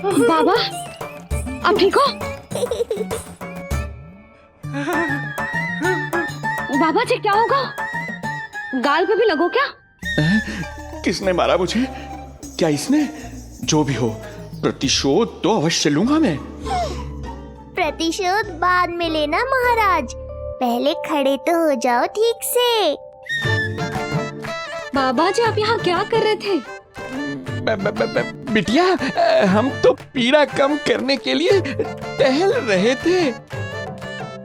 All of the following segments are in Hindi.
बाबा, आप ठीक हो? बाबा जी क्या होगा? गाल पे भी लगो क्या? किसने मारा मुझे? क्या इसने? जो भी हो, प्रतिशोध तो अवश्य लूंगा मैं। प्रतिशोध बाद में लेना महाराज, पहले खड़े तो हो जाओ ठीक से। बाबा जी आप यहाँ क्या कर रहे थे? बिटिया, हम तो पीड़ा कम करने के लिए टहल रहे थे,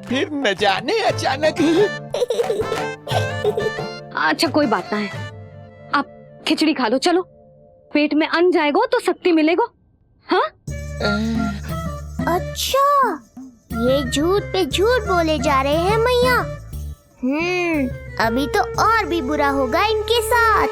फिर न जाने अचानक। अच्छा कोई बात ना है, आप खिचड़ी खा लो, चलो पेट में अन्न जाएगा तो शक्ति मिलेगा। हाँ? अच्छा, ये झूठ पे झूठ बोले जा रहे हैं मैया। अभी तो और भी बुरा होगा इनके साथ।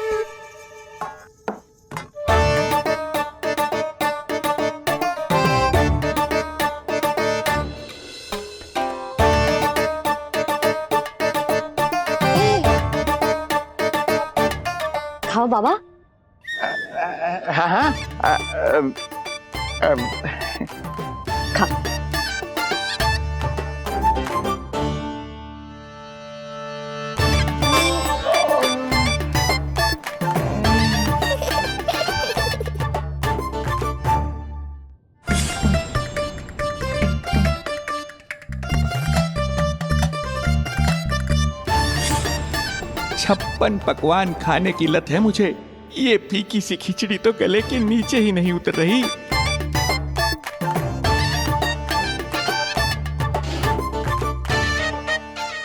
खाओ बाबा। हाँ हाँ, खा। छप्पन पकवान खाने की लत है मुझे। ये फीकी सी खिचड़ी तो गले के नीचे ही नहीं उतर रही।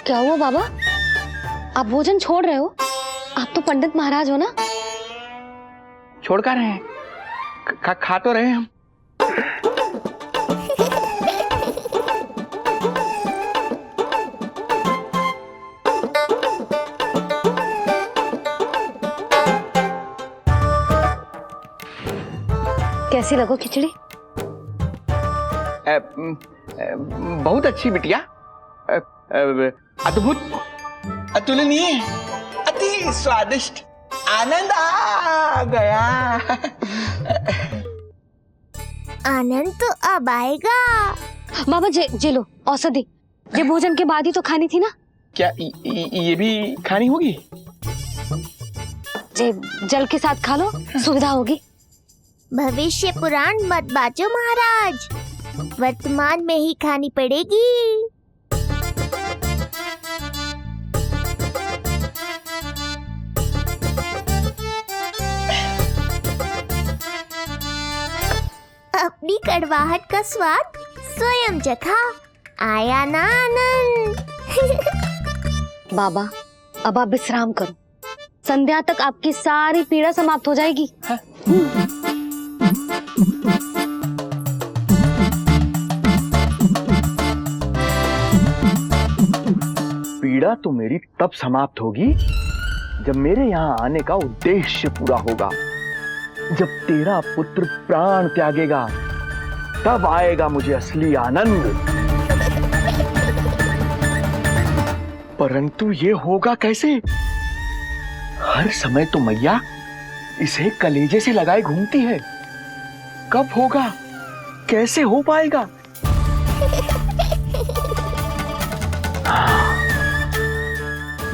क्या हुआ बाबा, आप भोजन छोड़ रहे हो? आप तो पंडित महाराज हो ना। छोड़ कर रहे हैं, खा तो रहे हैं हम। कैसी लगो खिचड़ी? बहुत अच्छी बिटिया, अद्भुत, अतुलनीय, अति स्वादिष्ट, आनंद आ गया। आनंद तो अब आएगा। बाबा जे लो औषधि, ये भोजन के बाद ही तो खानी थी ना। क्या ये भी खानी होगी? जे जल के साथ खा लो, सुविधा होगी। भविष्य पुराण मत बाजो महाराज, वर्तमान में ही खानी पड़ेगी। अपनी कड़वाहट का स्वाद स्वयं चखा, आया ना आनंद। बाबा अब आप विश्राम करो, संध्या तक आपकी सारी पीड़ा समाप्त हो जाएगी। पीड़ा तो मेरी तब समाप्त होगी जब मेरे यहाँ आने का उद्देश्य पूरा होगा। जब तेरा पुत्र प्राण त्यागेगा, तब आएगा मुझे असली आनंद। परंतु ये होगा कैसे? हर समय तो मैया इसे कलेजे से लगाए घूमती है। कब होगा? कैसे हो पाएगा?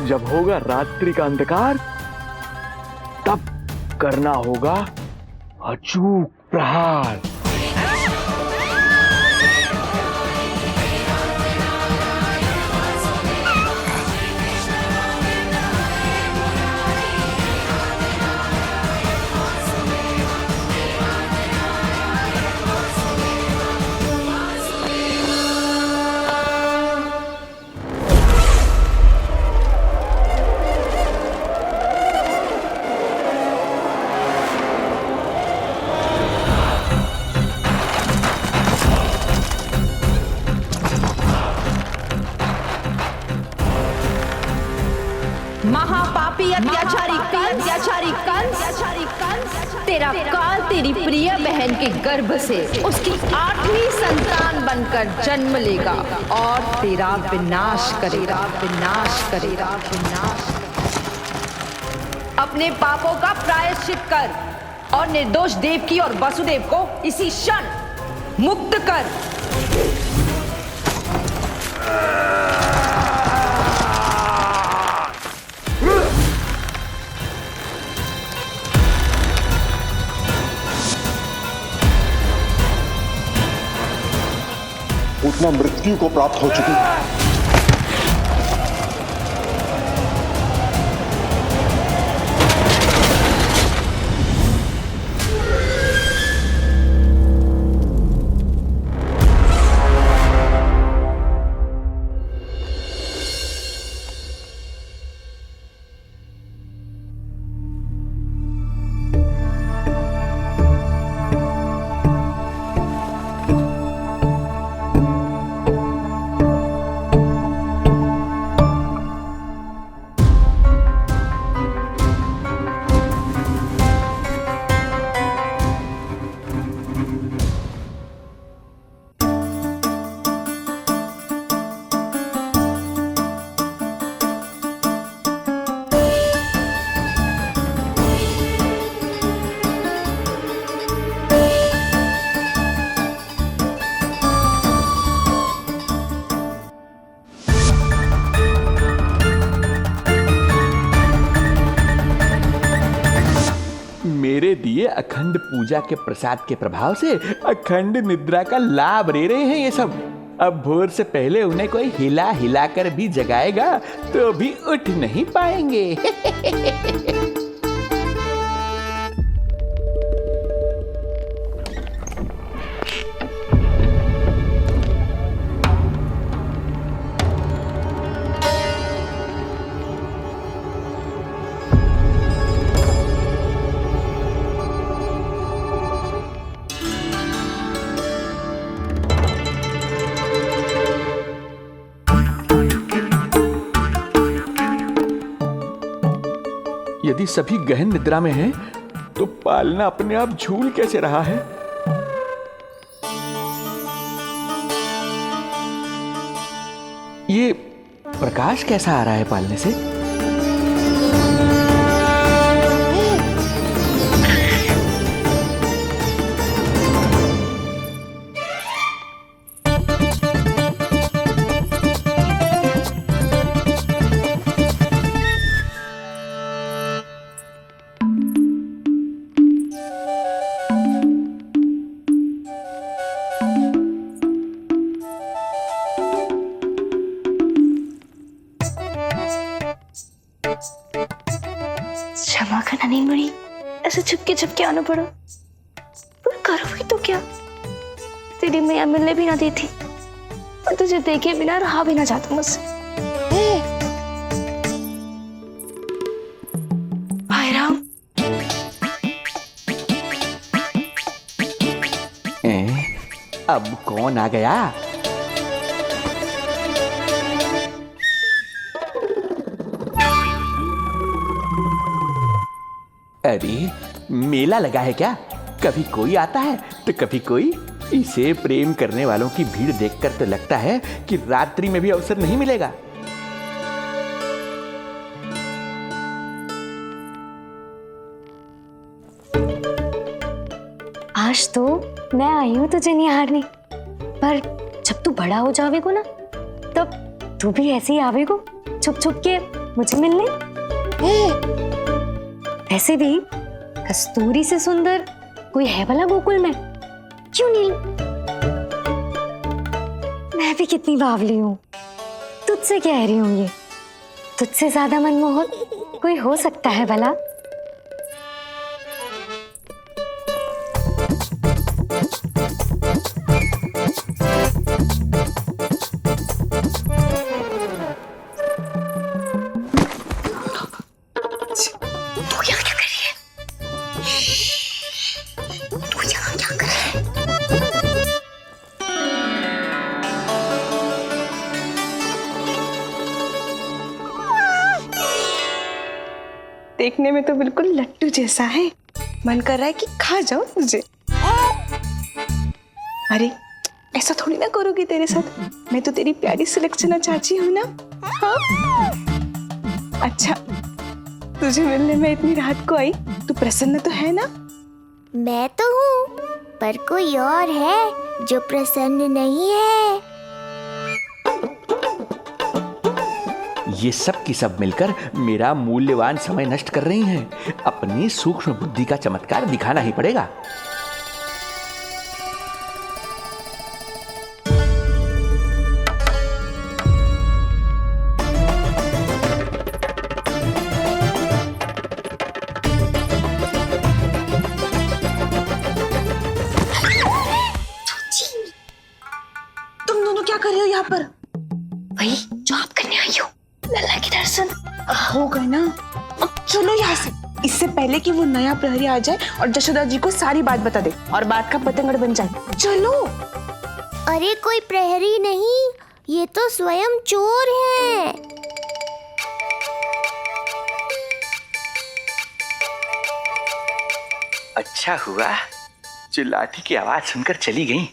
जब होगा रात्रि का अंधकार, तब करना होगा अचूक प्रहार। महापापी अत्याचारी कंस, तेरा काल तेरी प्रिय बहन के गर्भ से उसकी 8वीं संतान बनकर जन्म लेगा और तेरा विनाश करेगा। अपने पापों का प्रायश्चित कर और निर्दोष देवकी और वसुदेव को इसी क्षण मुक्त कर। उतना मृत्यु को प्राप्त हो चुकी है। मेरे दिए अखंड पूजा के प्रसाद के प्रभाव से अखंड निद्रा का लाभ ले रहे हैं ये सब। अब भोर से पहले उन्हें कोई हिला हिलाकर भी जगाएगा तो भी उठ नहीं पाएंगे। यदि सभी गहन निद्रा में हैं, तो पालना अपने आप झूल कैसे रहा है? ये प्रकाश कैसा आ रहा है पालने से? क्षमा करना नहीं मुड़ी, ऐसे छुपके आना पड़ा। पर करो भी तो क्या, तेरी मैया मिलने भी ना देती और तुझे देखे बिना रहा भी ना जाता मुझसे। भाई राम, अब कौन आ गया? अरे मेला लगा है क्या? कभी कोई आता है तो कभी कोई। इसे प्रेम करने वालों की भीड़ देखकर तो लगता है कि रात्रि में भी अवसर नहीं मिलेगा। आज तो मैं आई हूँ तुझे निहारने, पर जब तू बड़ा हो जावेगो ना, तब तू भी ऐसे ही आवेगो छुप छुप के मुझे मिलने। ऐसे भी कस्तूरी से सुंदर कोई है भला गोकुल में? क्यों नील? मैं भी कितनी बावली हूँ, तुझसे कह रही हूँ ये। तुझसे ज्यादा मनमोहक कोई हो सकता है भला? देखने में तो बिल्कुल लट्टू जैसा है, मन कर रहा है कि खा जाओ तुझे। अरे ऐसा थोड़ी ना करोगी तेरे साथ, मैं तो तेरी प्यारी सुलक्षणा चाची हूँ ना। हाँ? अच्छा, तुझे मिलने में इतनी रात को आई, तू प्रसन्न तो है ना? मैं तो हूँ, पर कोई और है जो प्रसन्न नहीं है। ये सब की सब मिलकर मेरा मूल्यवान समय नष्ट कर रही हैं। अपनी सूक्ष्म बुद्धि का चमत्कार दिखाना ही पड़ेगा। तुम दोनों क्या कर रहे हो यहाँ पर? वही जो आप करने आई हो, लल्ला के दर्शन। हो गए ना, अब चलो यहाँ से, इससे पहले कि वो नया प्रहरी आ जाए और जशोदा जी को सारी बात बता दे और बात का पतंगड़ बन जाए। चलो। अरे कोई प्रहरी नहीं, ये तो स्वयं चोर है। अच्छा हुआ जो लाठी की आवाज सुनकर चली गई,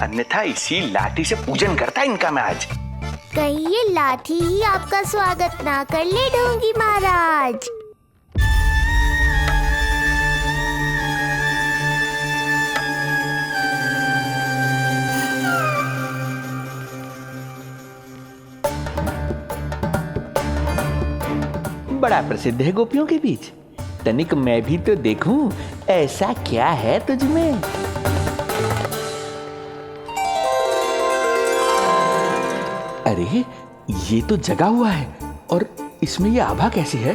अन्यथा इसी लाठी से पूजन करता इनका मैं आज। कहीं ये लाठी ही आपका स्वागत ना कर ले ढोंगी महाराज। बड़ा प्रसिद्ध है गोपियों के बीच। तनिक मैं भी तो देखूं ऐसा क्या है तुझ में। अरे ये तो जगा हुआ है और इसमें ये आभा कैसी है?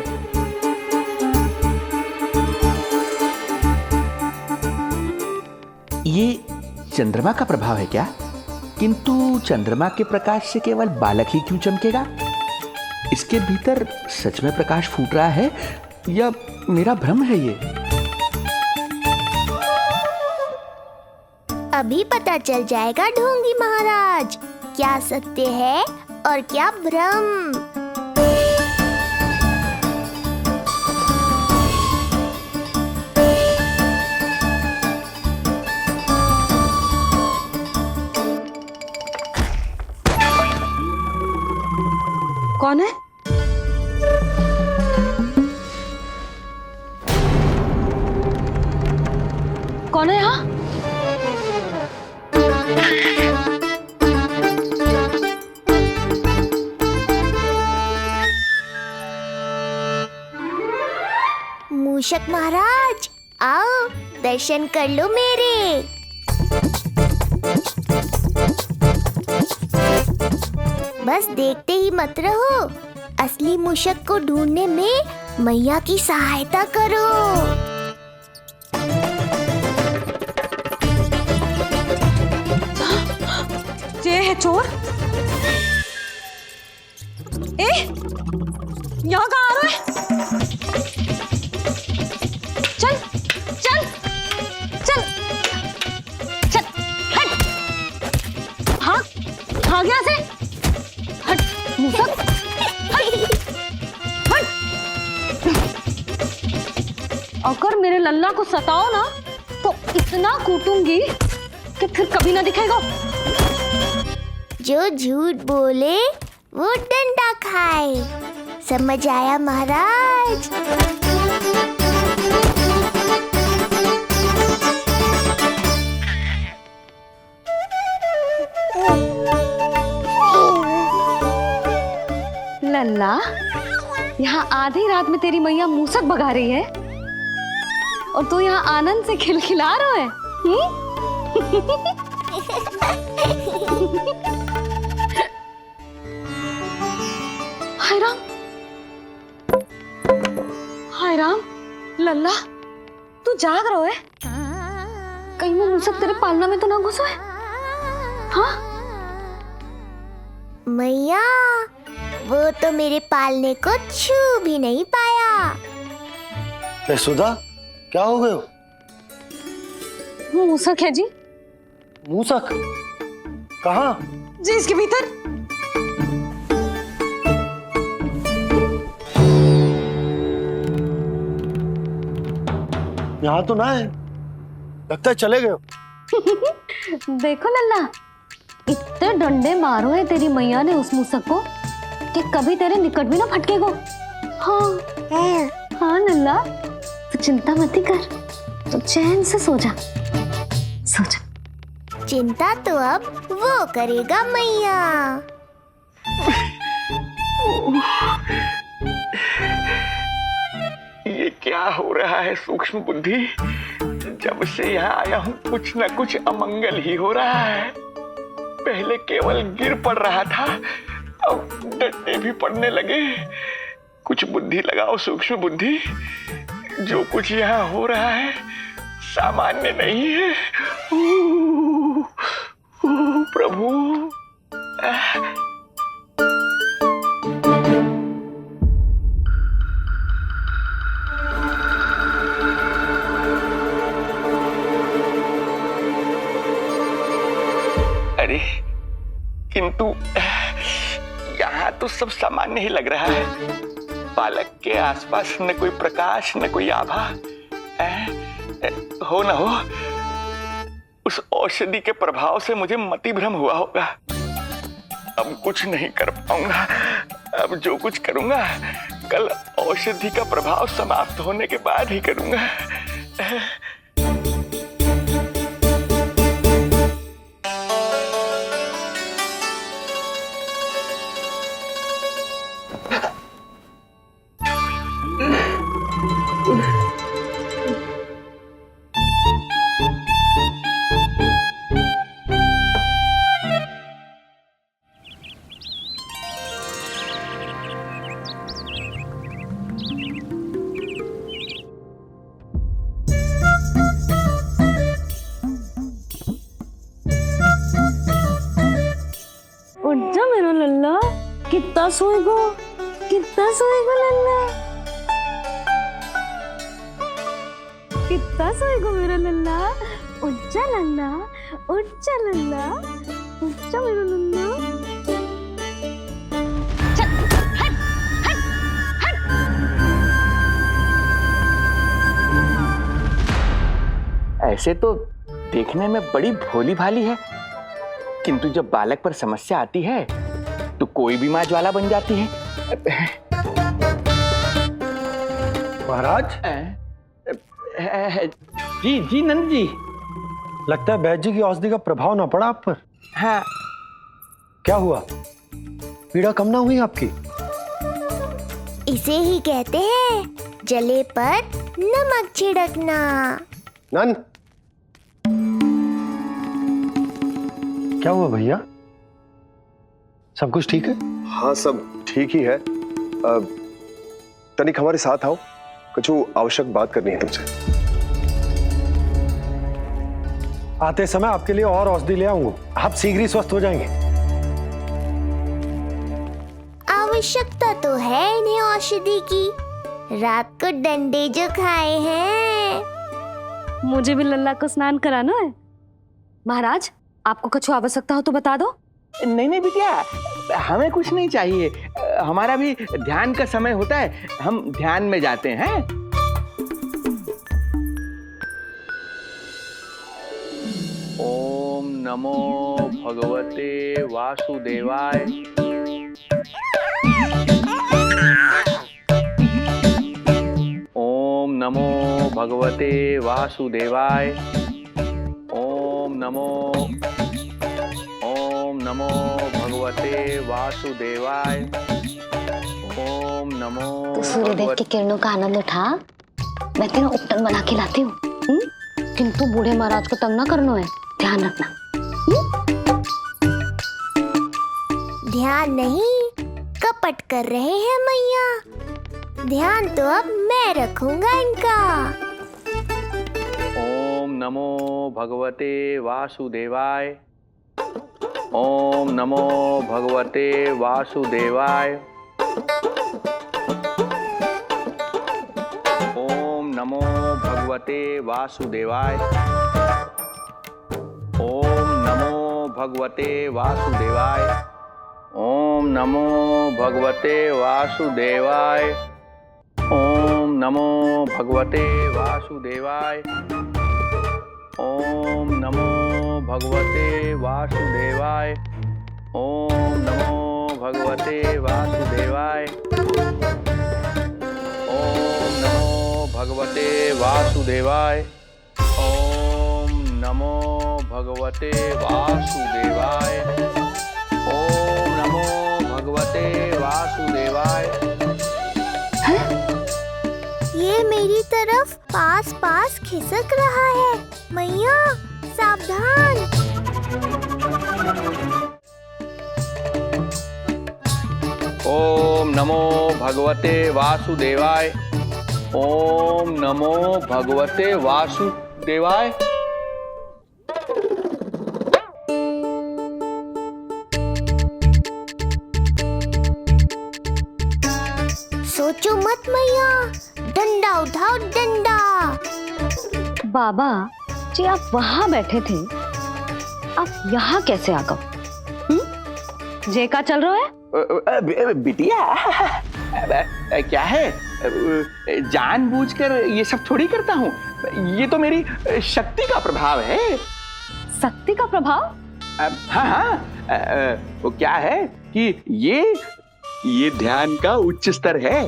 ये चंद्रमा का प्रभाव है क्या? किंतु चंद्रमा के प्रकाश से केवल बालक ही क्यों चमकेगा? इसके भीतर सच में प्रकाश फूट रहा है या मेरा भ्रम है ये? अभी पता चल जाएगा ढोंगी महाराज, क्या सत्य है और क्या भ्रम। कौन है? कौन है यहाँ? मूषक महाराज आओ, दर्शन कर लो मेरे। बस देखते ही मत रहो, असली मूषक को ढूंढने में मैया की सहायता करो। ये है चोर। ए, यहाँ कहाँ आ रहा है? चल चल चल चल, हट। हाँ हाँ, गया से हट मूसक, हट हट। अगर मेरे लल्ला को सताओ ना तो इतना कूटूंगी कि फिर कभी ना दिखेगा। जो झूठ बोले वो डंडा खाए, समझ आया महाराज? लल्ला, यहाँ आधी रात में तेरी मैया मूसक भगा रही है और तू यहाँ आनंद से खिलखिला रहा है। हाय राम, हाय राम। लल्ला, तू जाग रहा है? कहीं वो मूसक तेरे पालना में तो ना घुसा है? हाँ मैया, वो तो मेरे पालने को छू भी नहीं पाया। सुधा, क्या हो गए हो? वो मूसक है जी। मूसक? कहाँ? जी इसके भीतर। यहाँ तो ना है, लगता है चले गए हो। देखो लल्ला, इतने डंडे मारो है तेरी मैया ने उस मूसक को कि कभी तेरे निकट भी ना फटकेगा। हाँ हाँ लल्ला, तू चिंता मत ही कर, तो चैन से सो जा, सो जा। चिंता तो अब वो करेगा मैया। ये क्या हो रहा है सूक्ष्म बुद्धि? जब से यहाँ आया हूँ कुछ न कुछ अमंगल ही हो रहा है। पहले केवल गिर पड़ रहा था, अब डंडे भी पड़ने लगे। कुछ बुद्धि लगाओ सूक्ष्म बुद्धि, जो कुछ यहाँ हो रहा है सामान्य नहीं है। प्रभु। अरे किंतु यहाँ तो सब सामान्य ही लग रहा है। बालक के आसपास न कोई प्रकाश न कोई आभा। हो न हो उस औषधि के प्रभाव से मुझे मति भ्रम हुआ होगा। अब कुछ नहीं कर पाऊंगा। अब जो कुछ करूंगा कल औषधि का प्रभाव समाप्त होने के बाद ही करूंगा। उठ जा मेरा लल्ला, कितना सोएगो, कितना सोएगो लल्ला, कितना सोएगो मेरा लल्ला। उठ जा लल्ला, उठ जा लल्ला, उठ जा मेरा लल्ला। चल, हट, हट, हट। ऐसे तो देखने में बड़ी भोली भाली है, किंतु जब बालक पर समस्या आती है तो कोई भी माँ ज्वाला बन जाती है। महाराज। जी जी नंद जी। लगता है बैद जी की औषधि का प्रभाव ना पड़ा आप पर। हाँ। क्या हुआ? पीड़ा कम ना हुई आपकी? इसे ही कहते हैं जले पर नमक छिड़कना। नंद, क्या हुआ भैया? सब कुछ ठीक है? हाँ सब ठीक ही है। तनिक हमारे साथ आओ, कुछ आवश्यक बात करनी है तुमसे। आते समय आपके लिए और औषधि ले आऊंगा, आप शीघ्र ही स्वस्थ हो जाएंगे। आवश्यकता तो है इन्हें औषधि की, रात को डंडे जो खाए हैं। मुझे भी लल्ला को स्नान कराना है। महाराज, आपको कुछ आवश्यकता हो तो बता दो। नहीं नहीं बिटिया, हमें कुछ नहीं चाहिए। हमारा भी ध्यान का समय होता है, हम ध्यान में जाते हैं। ओम नमो भगवते वासुदेवाय। ओम नमो भगवते वासुदेवाय। ओम नमो भगवते वासुदेवाय। ओम नमो। तो सूर्यदेव की किरणों का आनंद उठा, मैं तेरा उपटन बना के लाती हूँ। किंतु बूढ़े महाराज को तंग ना करना है, ध्यान रखना। ध्यान नहीं, कपट कर रहे हैं मैया। ध्यान तो अब मैं रखूंगा इनका। ओम नमो भगवते वासुदेवाय। ओम नमो भगवते वासुदेवाय। ओम नमो भगवते वासुदेवाय। ओम नमो भगवते वासुदेवाय। ओम नमो भगवते वासुदेवाय। ओम नमो भगवते वासुदेवाय। ओम नमो भगवते वासुदेवाय। ओम नमो भगवते वासुदेवाय। ओम नमो भगवते वासुदेवाय। नमो भगवते वासुदेवाय। ओम नमो भगवते वासुदेवाय। ये मेरी तरफ पास पास खिसक रहा है। मैया सावधान। ओम नमो भगवते वासुदेवाय। ओम नमो भगवते वासुदेवाय। सोचो मत मैया, डंडा उठाओ डंडा। बाबा जी आप वहां बैठे थे, आप यहाँ कैसे आ गए? जे का चल रहा है? बिटिया क्या है, जानबूझकर ये सब थोड़ी करता हूँ। ये तो मेरी शक्ति का प्रभाव है। शक्ति का प्रभाव? हाँ हाँ, वो क्या है कि ये ध्यान का उच्च स्तर है।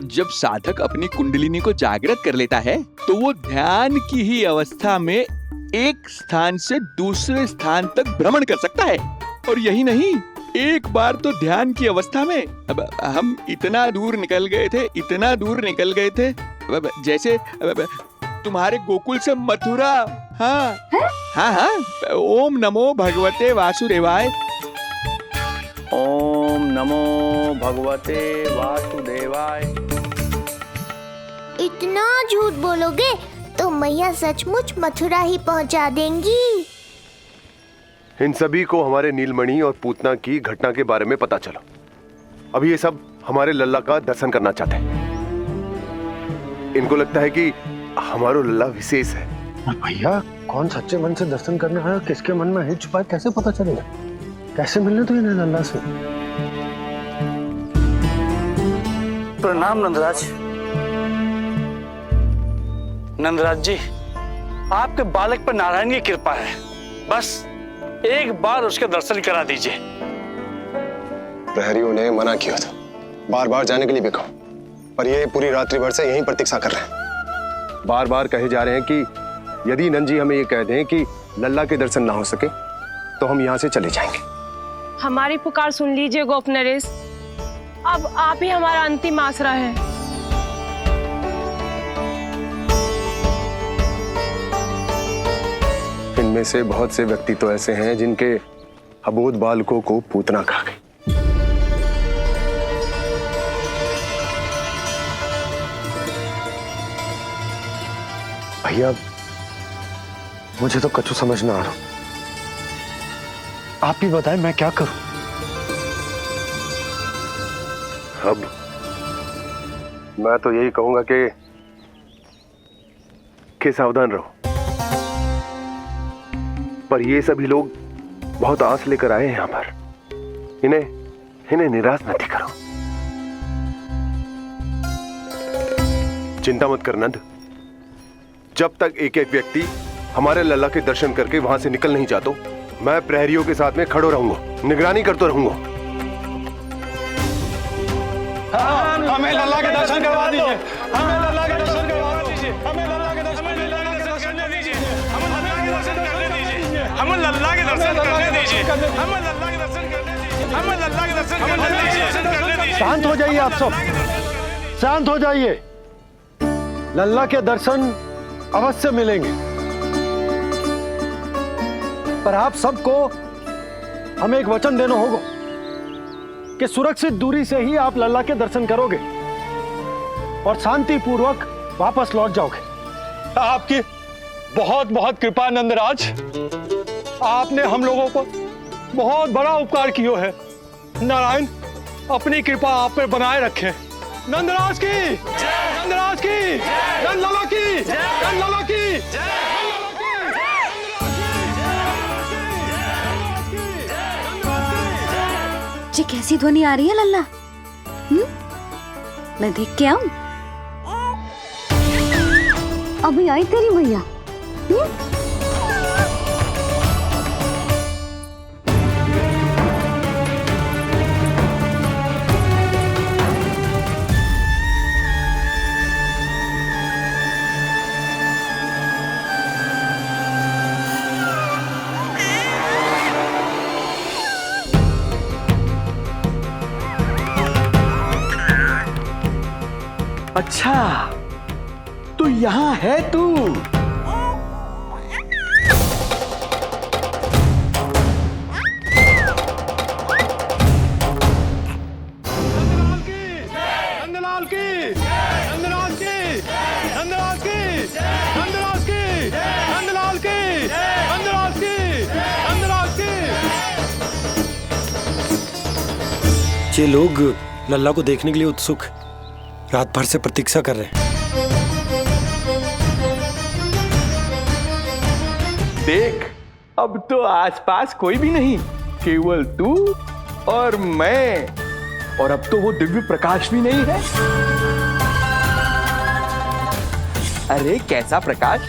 जब साधक अपनी कुंडलिनी को जागृत कर लेता है तो वो ध्यान की ही अवस्था में एक स्थान से दूसरे स्थान तक भ्रमण कर सकता है। और यही नहीं, एक बार तो ध्यान की अवस्था में अब हम इतना दूर निकल गए थे, जैसे तुम्हारे गोकुल से मथुरा। हाँ हाँ हाँ। ओम नमो भगवते वासुदेवाय। ओम नमो भगवते वासुदेवाय। इतना झूठ बोलोगे तो मैया सचमुच मथुरा ही पहुंचा देंगी। इन सभी को हमारे नीलमणि और पूतना की घटना के बारे में पता चला। अभी ये सब हमारे लल्ला का दर्शन करना चाहते हैं। इनको लगता है कि हमारा लल्ला विशेष है। भैया कौन सच्चे मन से दर्शन करने आया, किसके मन में हित छुपा है, कैसे पता चलेगा? कैसे मिलने तो इन्हें लल्ला से? प्रणाम नंदराज। नंदराज जी, आपके बालक पर नारायण की कृपा है। बस एक बार उसके दर्शन करा दीजिए। प्रहरियों ने मना किया था, बार बार जाने के लिए भी कहा, पर ये पूरी रात्रि भर से यहीं प्रतीक्षा कर रहे हैं। बार बार कहे जा रहे हैं कि यदि नंद जी हमें ये कह दें कि लल्ला के दर्शन ना हो सके तो हम यहाँ से चले जाएंगे। हमारी पुकार सुन लीजिए गोप नरेश, अब आप ही हमारा अंतिम आसरा है। इनमें से बहुत से व्यक्ति तो ऐसे हैं जिनके अबोध बालकों को पूतना खा गई। भैया मुझे तो कछु समझ ना आ रहा। आप ही बताएं मैं क्या करूं? अब मैं तो यही कहूंगा कि सावधान रहो। पर ये सभी लोग बहुत आस लेकर आए हैं यहाँ पर। इन्हें निराश मत करो। चिंता मत कर नंद, जब तक एक एक व्यक्ति हमारे लल्ला के दर्शन करके वहां से निकल नहीं जाता, मैं प्रहरियों के साथ में खड़ो रहूंगा, निगरानी करता रहूंगा। हमें लल्ला के दर्शन करवा दीजिए, हमें लल्ला के दर्शन करवा दीजिए, हमें लल्ला के दर्शन करने दीजिए, हमें लल्ला के दर्शन करने दीजिए, हमें लल्ला के दर्शन करने दीजिए, हमें लल्ला के दर्शन करने दीजिए, हमें लल्ला के दर्शन करने दीजिए। शांत हो जाइए आप सब, शांत हो जाइए। लल्ला के दर्शन अवश्य मिलेंगे, पर आप सबको हमें एक वचन देना होगा कि सुरक्षित दूरी से ही आप लल्ला के दर्शन करोगे और शांति पूर्वक वापस लौट जाओगे। आपकी बहुत बहुत कृपा नंदराज, आपने हम लोगों को बहुत बड़ा उपकार किया है। नारायण अपनी कृपा आप पर बनाए रखे। नंदराज की, नंदराज की, नंदलाला की, नंदलाला की। जी कैसी ध्वनि आ रही है लल्ला? मैं देख के आऊं? अभी आई तेरी मैया। अच्छा, तो यहाँ है तू। ये लोग लल्ला को देखने के लिए उत्सुक रात भर से प्रतीक्षा कर रहे हैं। देख, अब तो आसपास कोई भी नहीं, केवल तू और मैं। और अब तो वो दिव्य प्रकाश भी नहीं है। अरे कैसा प्रकाश?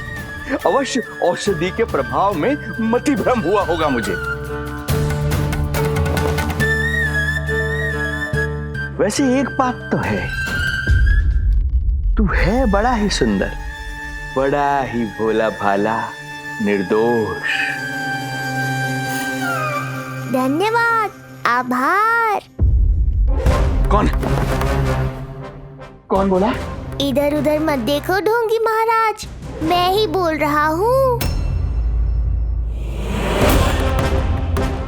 अवश्य औषधि के प्रभाव में मतिभ्रम हुआ होगा मुझे। वैसे एक बात तो है, तू है बड़ा ही सुंदर, बड़ा ही भोला भाला, निर्दोष। धन्यवाद, आभार। कौन कौन बोला? इधर उधर मत देखो ढोंगी महाराज, मैं ही बोल रहा हूँ।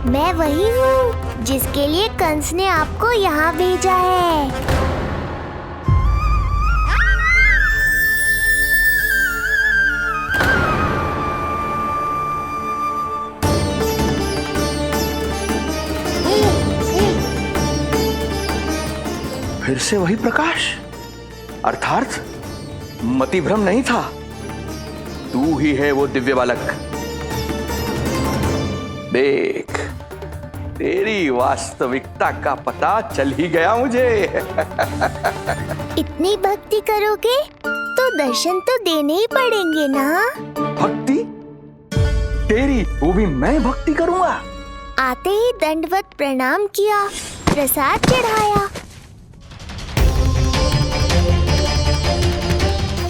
मैं वही हूँ जिसके लिए कंस ने आपको यहाँ भेजा है। फिर से वही प्रकाश, अर्थात मतिभ्रम नहीं था, तू ही है वो दिव्य बालक। देख, तेरी वास्तविकता का पता चल ही गया मुझे। इतनी भक्ति करोगे तो दर्शन तो देने ही पड़ेंगे ना। भक्ति? तेरी? वो भी मैं भक्ति करूंगा? आते ही दंडवत प्रणाम किया, प्रसाद चढ़ाया,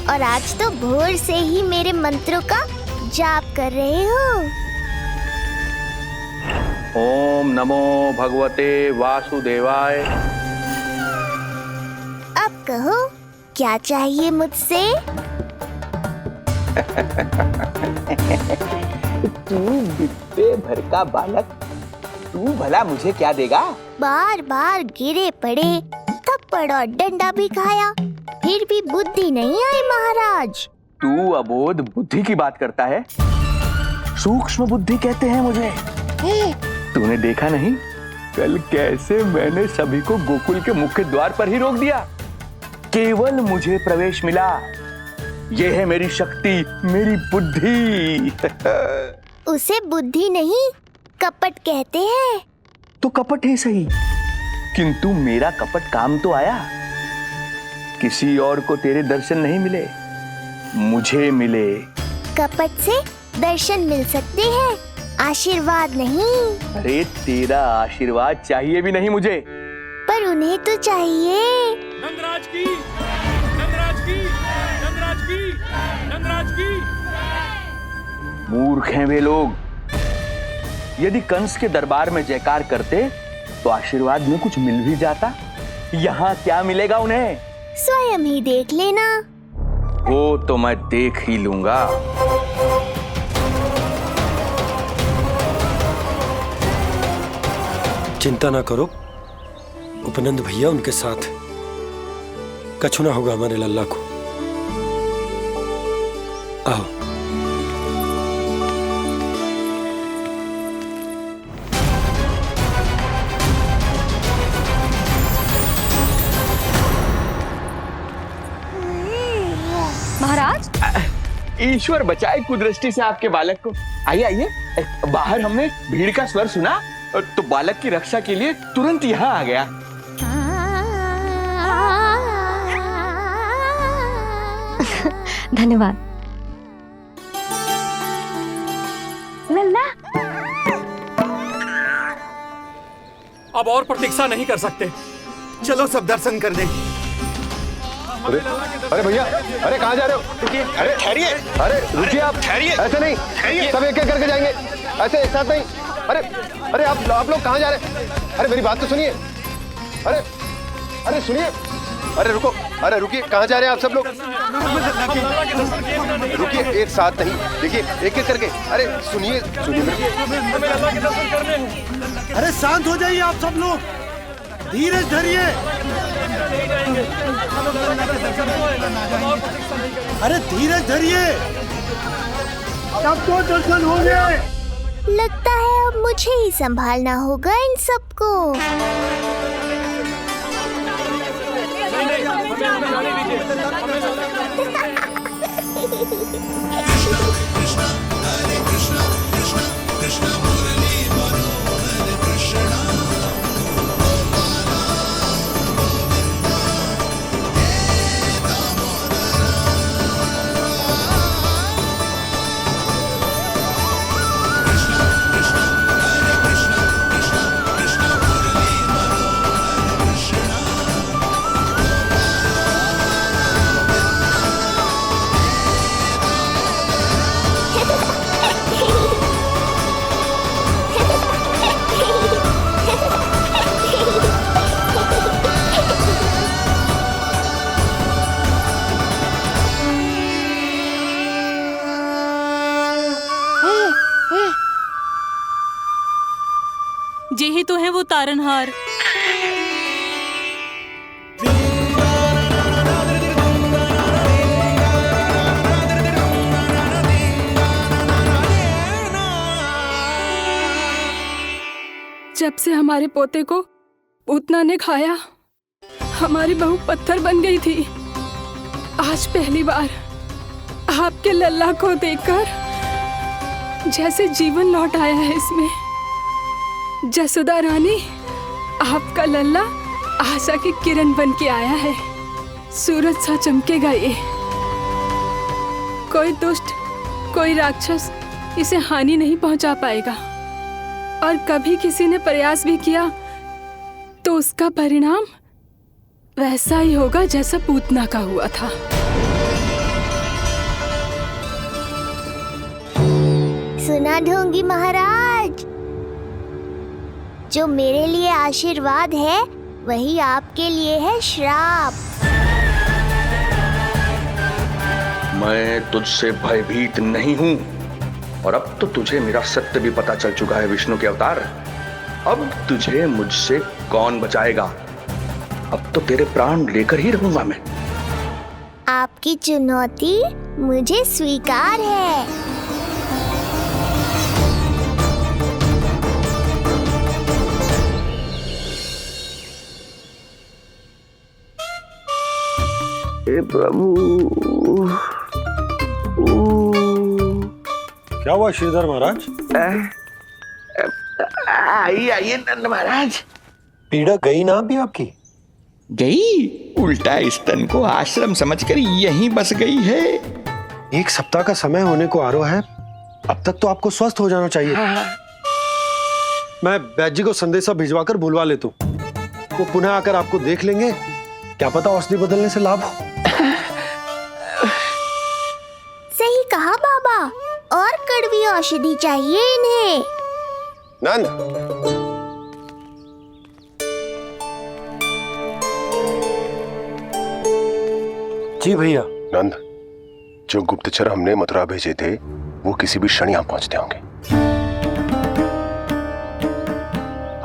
और आज तो भोर से ही मेरे मंत्रों का जाप कर रहे हो। ओम नमो भगवते वासुदेवाय। अब कहो, क्या चाहिए मुझसे? तू बित्ते भर का बालक, तू भला मुझे क्या देगा? बार बार गिरे पड़े, थप्पड़ और डंडा भी खाया, फिर भी बुद्धि नहीं आई महाराज। तू अबोध बुद्धि की बात करता है? सूक्ष्म बुद्धि कहते हैं मुझे। तूने देखा नहीं कल कैसे मैंने सभी को गोकुल के मुख्य द्वार पर ही रोक दिया? केवल मुझे प्रवेश मिला। यह है मेरी शक्ति, मेरी बुद्धि। उसे बुद्धि नहीं, कपट कहते हैं। तो कपट ही सही, किंतु मेरा कपट काम तो आया। किसी और को तेरे दर्शन नहीं मिले, मुझे मिले। कपट से दर्शन मिल सकते हैं, आशीर्वाद नहीं। अरे तेरा आशीर्वाद चाहिए भी नहीं मुझे। पर उन्हें तो चाहिए। नंदराज की, नंदराज की, नंदराज की, नंदराज की। मूर्ख हैं वे लोग। यदि कंस के दरबार में जयकार करते तो आशीर्वाद में कुछ मिल भी जाता। यहाँ क्या मिलेगा उन्हें? स्वयं ही देख लेना। वो तो मैं देख ही लूंगा। चिंता ना करो, उपनंद भैया उनके साथ, कछु ना होगा हमारे लल्ला को। आओ। महाराज, ईश्वर बचाए कुदृष्टि से आपके बालक को। आइए आइए, बाहर हमने भीड़ का स्वर सुना तो बालक की रक्षा के लिए तुरंत यहाँ आ गया। धन्यवाद। लल्ला, अब और प्रतीक्षा नहीं कर सकते, चलो सब दर्शन कर लें। अरे भैया, अरे कहाँ जा रहे हो? अरे ठहरिए, अरे रुकिए आप, ठहरिए। ऐसे नहीं, सब एक एक करके जाएंगे, ऐसे एक साथ नहीं। अरे अरे आप लोग कहाँ जा रहे हैं? अरे मेरी बात तो सुनिए। अरे सुनिए, अरे रुको। अरे रुकिए, कहाँ जा रहे हैं आप सब लोग? रुकिए, एक साथ नहीं, देखिए एक एक करके। अरे सुनिए सुनिए अरे शांत हो जाइए आप सब लोग, धीरज धरिए। अरे धीरज धरिए, सबको दर्शन होंगे। लगता है अब मुझे ही संभालना होगा इन सबको। जे ही तो है वो तारनहार। जब से हमारे पोते को पूतना ने खाया, हमारी बहू पत्थर बन गई थी। आज पहली बार आपके लल्ला को देखकर जैसे जीवन लौट आया है इसमें। जसोदा रानी, आपका लल्ला आशा की किरण बन के आया है। सूरज सा चमकेगा ये। कोई दुष्ट, कोई राक्षस इसे हानि नहीं पहुंचा पाएगा। और कभी किसी ने प्रयास भी किया तो उसका परिणाम वैसा ही होगा जैसा पूतना का हुआ था। सुना ढोंगी महाराज, जो मेरे लिए आशीर्वाद है वही आपके लिए है श्राप। मैं तुझसे भयभीत नहीं हूं, और अब तो तुझे मेरा सत्य भी पता चल चुका है विष्णु के अवतार। अब तुझे मुझसे कौन बचाएगा? अब तो तेरे प्राण लेकर ही रहूंगा मैं। आपकी चुनौती मुझे स्वीकार है। हे प्रभु, क्या हुआ श्रीधर महाराज? आइए नंद महाराज। पीड़ा गई ना अभी आपकी? गई? उल्टा स्तन को आश्रम समझकर यहीं बस गई है। 1 सप्ताह का समय होने को आ रहा है, अब तक तो आपको स्वस्थ हो जाना चाहिए। मैं वैद्य जी को संदेशा भिजवाकर बुलवा लेता हूँ। वो पुनः आकर आपको देख लेंगे, क्या पता औषधि बदलने से लाभ हो। सही कहा बाबा, और कड़वी औषधि चाहिए इन्हें। नंद, जी भैया। नंद, जो गुप्तचर हमने मथुरा भेजे थे वो किसी भी क्षण यहाँ पहुंचते होंगे।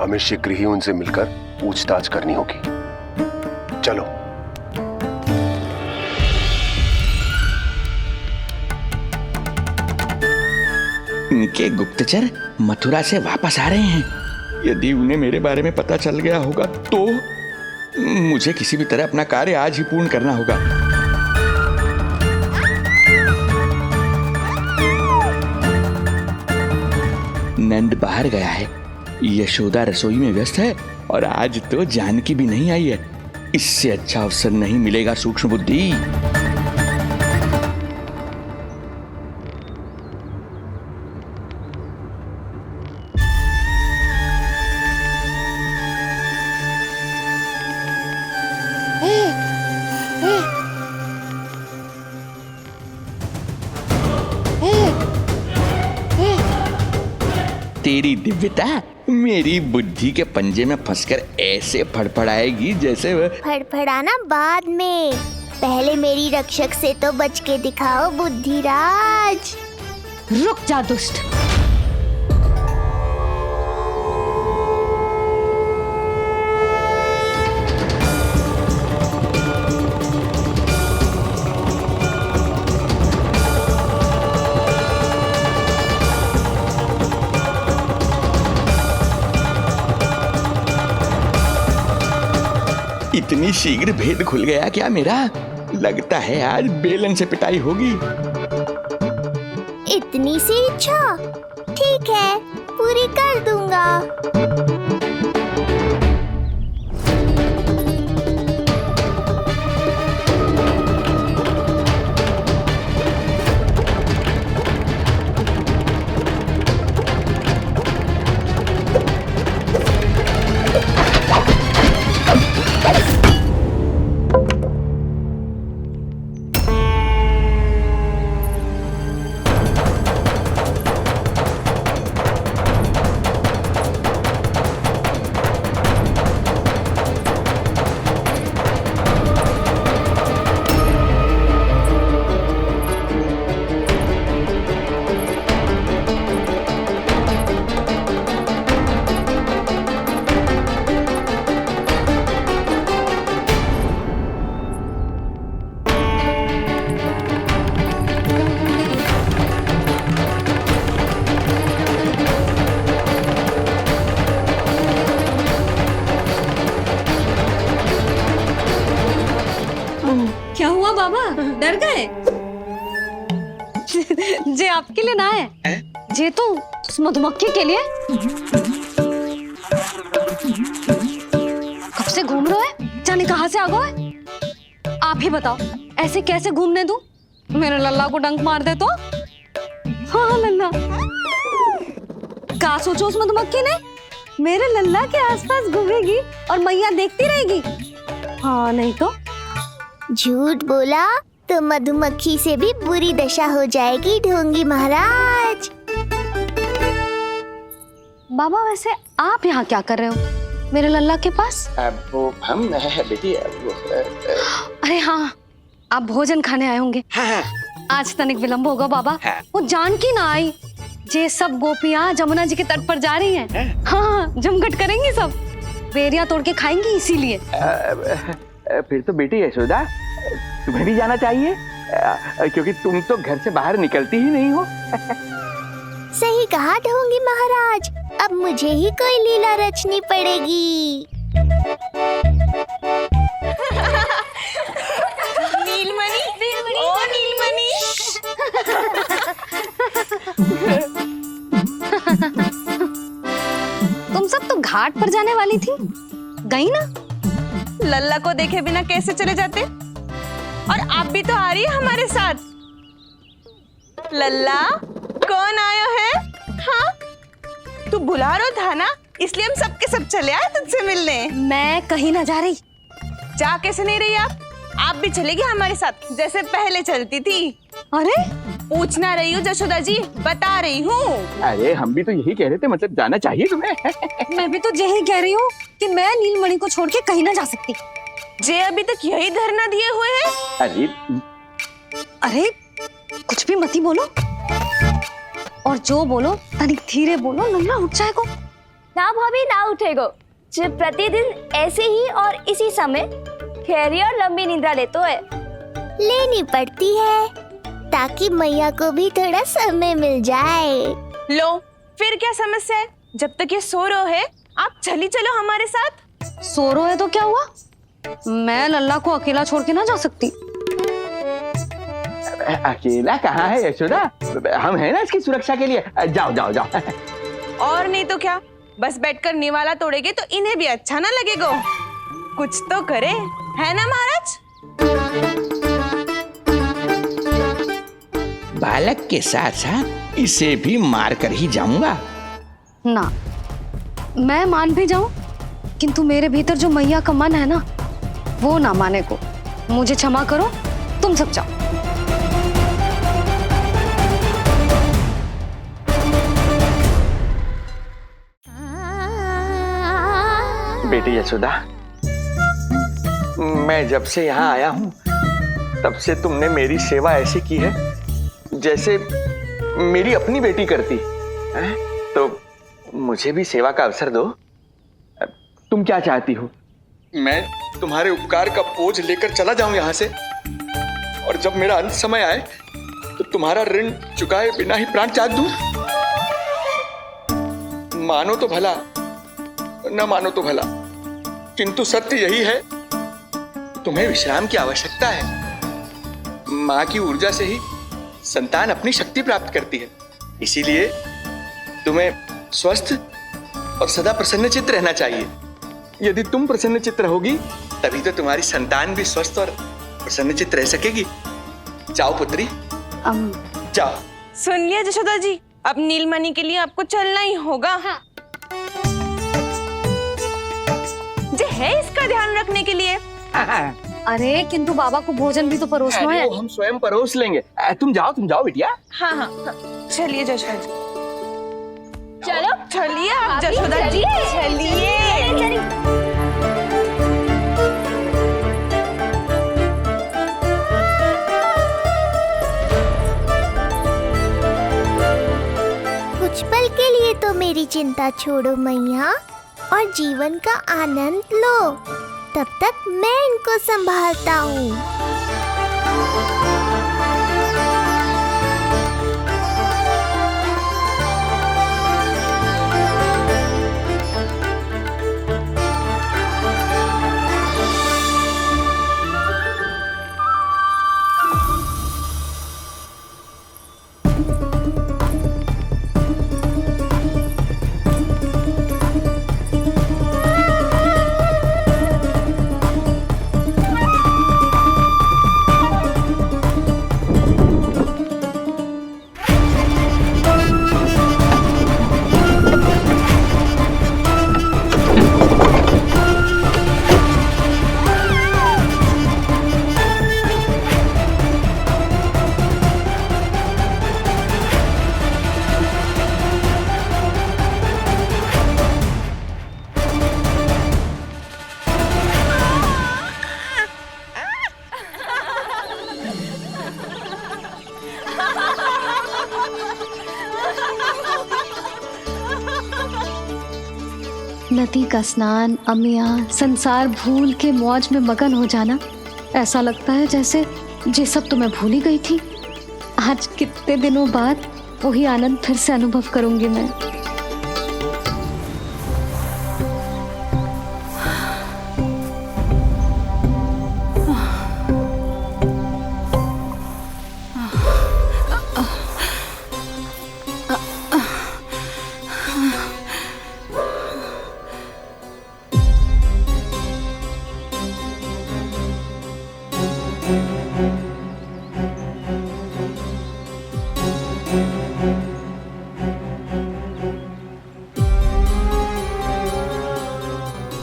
हमें शीघ्र ही उनसे मिलकर पूछताछ करनी होगी। चलो। उनके गुप्तचर मथुरा से वापस आ रहे हैं। यदि उन्हें मेरे बारे में पता चल गया होगा तो मुझे किसी भी तरह अपना कार्य आज ही पूर्ण करना होगा। नंद बाहर गया है, यशोदा रसोई में व्यस्त है, और आज तो जानकी भी नहीं आई है। इससे अच्छा अवसर नहीं मिलेगा सूक्ष्म बुद्धि। तेरी दिव्यता मेरी बुद्धि के पंजे में फंसकर ऐसे फड़फड़ाएगी जैसे वह फड़फड़ाना बाद में, पहले मेरी रक्षक से तो बच के दिखाओ बुद्धिराज। रुक जा दुष्ट। इतनी शीघ्र भेद खुल गया क्या मेरा? लगता है आज बेलन से पिटाई होगी। इतनी सी इच्छा, ठीक है, पूरी कर दूंगा। क्या हुआ बाबा, डर गए? जे आपके लिए ना है, जे तो उस मधुमक्खी के लिए। कब से घूम रहे हैं, जाने कहां से आ गए? आप ही बताओ, ऐसे कैसे घूमने दूं? मेरे लल्ला को डंक मार दे तो? हाँ लल्ला, क्या सोचो उस मधुमक्खी ने? मेरे लल्ला के आसपास घूमेगी और मैया देखती रहेगी। हाँ नहीं तो? झूठ बोला तो मधुमक्खी से भी बुरी दशा हो जाएगी ढोंगी महाराज। बाबा वैसे आप यहाँ क्या कर रहे हो मेरे लल्ला के पास? अब वो हम बेटी अरे हाँ, आप भोजन खाने आए होंगे। हाँ। आज तनिक विलंब होगा बाबा। हाँ। वो जानकी ना आई, जे सब गोपियाँ जमुना जी के तट पर जा रही हैं। हाँ, जमघट करेंगी सब, बेरिया तोड़ के खाएंगी इसीलिए। फिर तो बेटी यशोदा, तुम्हें भी जाना चाहिए, क्योंकि तुम तो घर से बाहर निकलती ही नहीं हो। सही कहा ढोंगी महाराज, अब मुझे ही कोई लीला रचनी पड़ेगी। नीलमणि, ओ नीलमणि। तुम सब तो घाट पर जाने वाली थी, गई ना? लल्ला को देखे बिना कैसे चले जाते? और आप भी तो आ रही है हमारे साथ। लल्ला, कौन आयो है? हाँ, तू बुला रहा था ना, इसलिए हम सब के सब चले आए तुझसे मिलने। मैं कहीं ना जा रही। जा कैसे नहीं रही आप भी चलेगी हमारे साथ, जैसे पहले चलती थी। अरे पूछना रही हूँ जशोदा जी, बता रही हूँ। अरे हम भी तो यही कह रहे थे, मतलब जाना चाहिए तुम्हें। मैं भी तो यही कह रही हूँ कि मैं नीलमणि को छोड़ के कहीं ना जा सकती। जे अभी तक यही धरना दिए हुए हैं। अरे कुछ भी मती बोलो, और जो बोलो तनिक धीरे बोलो, लल्ला उठ जाएगो। ना भाभी ना उठेगो, जो प्रतिदिन ऐसे ही और इसी समय गहरी और लंबी निद्रा लेते है। लेनी पड़ती है ताकि मैया को भी थोड़ा समय मिल जाए। लो, फिर क्या समस्या है? जब तक ये सो रहे है, आप चली चलो हमारे साथ। सो रहे है तो क्या हुआ? मैं लल्ला को अकेला छोड़ के ना जा सकती। अकेला कहाँ है यशोदा, हम हैं ना इसकी सुरक्षा के लिए। जाओ जाओ जाओ। और नहीं तो क्या, बस बैठकर निवाला तोड़ेगे तो इन्हें भी अच्छा ना लगेगा। कुछ तो करे, है ना महाराज? बालक के साथ साथ इसे भी मार कर ही जाऊंगा। ना, मैं मान भी जाऊं, किंतु मेरे भीतर जो मैया का मन है ना, वो ना माने को। मुझे क्षमा करो, तुम सब जाओ। बेटी यशोदा, मैं जब से यहाँ आया हूँ तब से तुमने मेरी सेवा ऐसी की है जैसे मेरी अपनी बेटी करती है। तो मुझे भी सेवा का अवसर दो। तुम क्या चाहती हो? मैं तुम्हारे उपकार का बोझ लेकर चला जाऊं यहाँ से, और जब मेरा अंत समय आए तो तुम्हारा ऋण चुकाए बिना ही प्राण त्याग दूं? मानो तो भला, न मानो तो भला, किंतु सत्य यही है, तुम्हें विश्राम की आवश्यकता है। माँ की ऊर्जा से ही संतान अपनी शक्ति प्राप्त करती है। इसीलिए तुम्हें स्वस्थ और सदा प्रसन्नचित्त रहना चाहिए। यदि तुम प्रसन्नचित्त रहोगी तभी तो तुम्हारी संतान भी स्वस्थ और प्रसन्नचित्त रह सकेगी। जाओ पुत्री, जाओ। सुन लिया जशोदा जी, अब नीलमणि के लिए आपको चलना ही होगा। हाँ। जो है इसका ध्यान रखने के लिए। अरे किंतु बाबा को भोजन भी तो परोसना है। वो हम स्वयं परोस लेंगे। तुम जाओ बिटिया। हाँ हाँ, चलिए जशोदा जी। चलो चलिए आप जशोदा जी, चलिए। कुछ पल के लिए तो मेरी चिंता छोड़ो मैया और जीवन का आनंद लो। तब तक मैं इनको संभालता हूँ। नदी का स्नान, अमिया, संसार भूल के मौज में मगन हो जाना, ऐसा लगता है जैसे ये सब तो मैं भूल ही गई थी। आज कितने दिनों बाद वही आनंद फिर से अनुभव करूंगी मैं।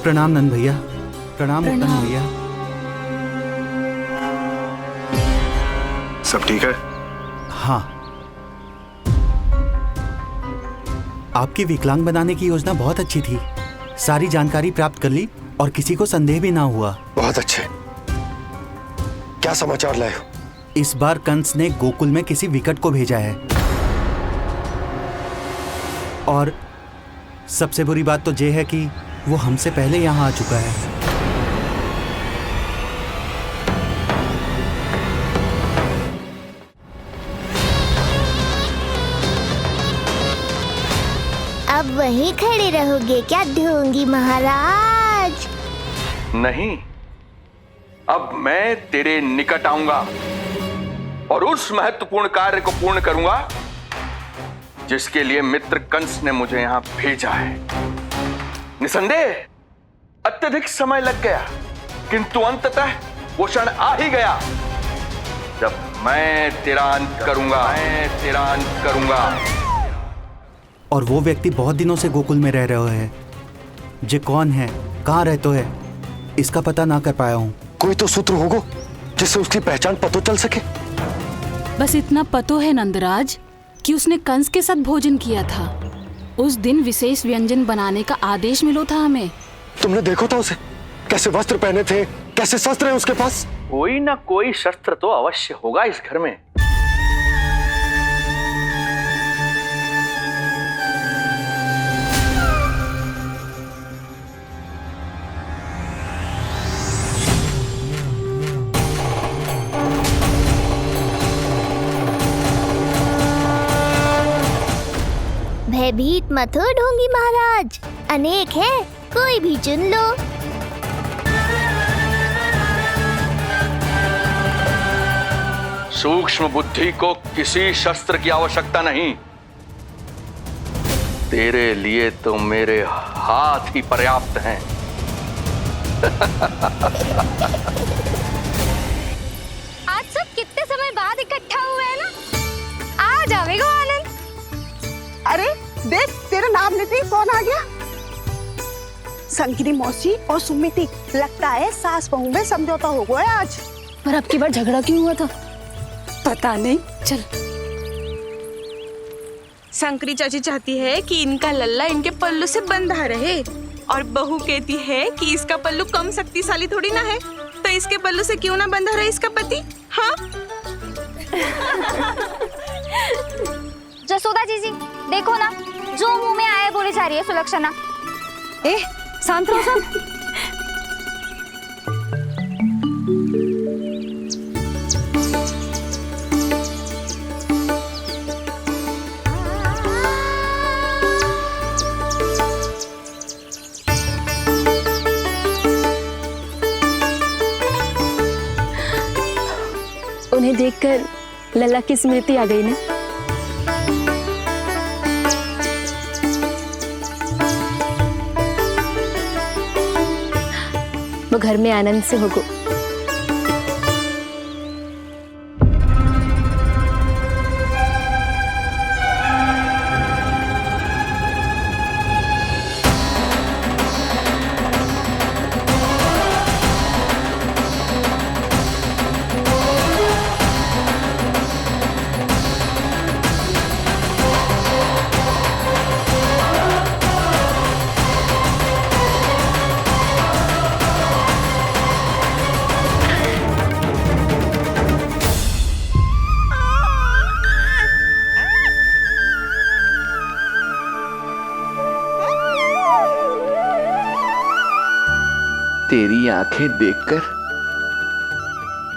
प्रणाम नंद भैया। प्रणाम उत्तम भैया। सब ठीक है? हाँ। आपकी विकलांग बनाने की योजना बहुत अच्छी थी। सारी जानकारी प्राप्त कर ली और किसी को संदेह भी ना हुआ। बहुत अच्छे। क्या समाचार लाए हो? इस बार कंस ने गोकुल में किसी विकट को भेजा है, और सबसे बुरी बात तो ये है कि वो हमसे पहले यहाँ आ चुका है। अब वहीं खड़े रहोगे क्या ढोंगी महाराज? नहीं, अब मैं तेरे निकट आऊंगा और उस महत्वपूर्ण कार्य को पूर्ण करूंगा जिसके लिए मित्र कंस ने मुझे यहां भेजा है। निसंदेह अत्यधिक समय लग गया, किंतु अंततः वो क्षण आ ही गया जब मैं तेरा अंत करूंगा। और वो व्यक्ति बहुत दिनों से गोकुल में रह रहे हैं। जे कौन है, कहाँ रहते है, इसका पता ना कर पाया हूँ। कोई तो सूत्र होगा जिससे उसकी पहचान पता चल सके। बस इतना पतो है नंदराज कि उसने कंस के साथ भोजन किया था। उस दिन विशेष व्यंजन बनाने का आदेश मिलो था हमें। तुमने देखो तो उसे, कैसे वस्त्र पहने थे, कैसे शस्त्र हैं उसके पास। कोई ना कोई शस्त्र तो अवश्य होगा इस घर में। भयभीत मत हो ढोंगी महाराज, अनेक है, कोई भी चुन लो। सूक्ष्म बुद्धि को किसी शस्त्र की आवश्यकता नहीं। तेरे लिए तो मेरे हाथ ही पर्याप्त हैं। आज सब कितने समय बाद इकट्ठा हुए हैं ना, आ जाएगा आनंद। अरे देख, तेरा नाम लेते ही कौन आ गया? संगिनी मौसी और सुमिति, लगता है सास बहू में समझौता हो गया आज। पर अब की बार झगड़ा क्यों हुआ था? पता नहीं। चल। शंकरी चाची चाहती है कि इनका लल्ला इनके पल्लू से बंधा रहे, और बहू कहती है कि इसका पल्लू कम शक्तिशाली थोड़ी ना है, तो इसके पल्लू से क्यों ना बंधा रहे इसका पति। हाँ जसोदा जीजी, देखो ना, जो मुंह में आए बोली जा रही है सुलक्षणा। शांत रहो सब। उन्हें देखकर लल्ला की स्मृति आ गई ना। वो घर में आनंद से होगो। तेरी आंखें देखकर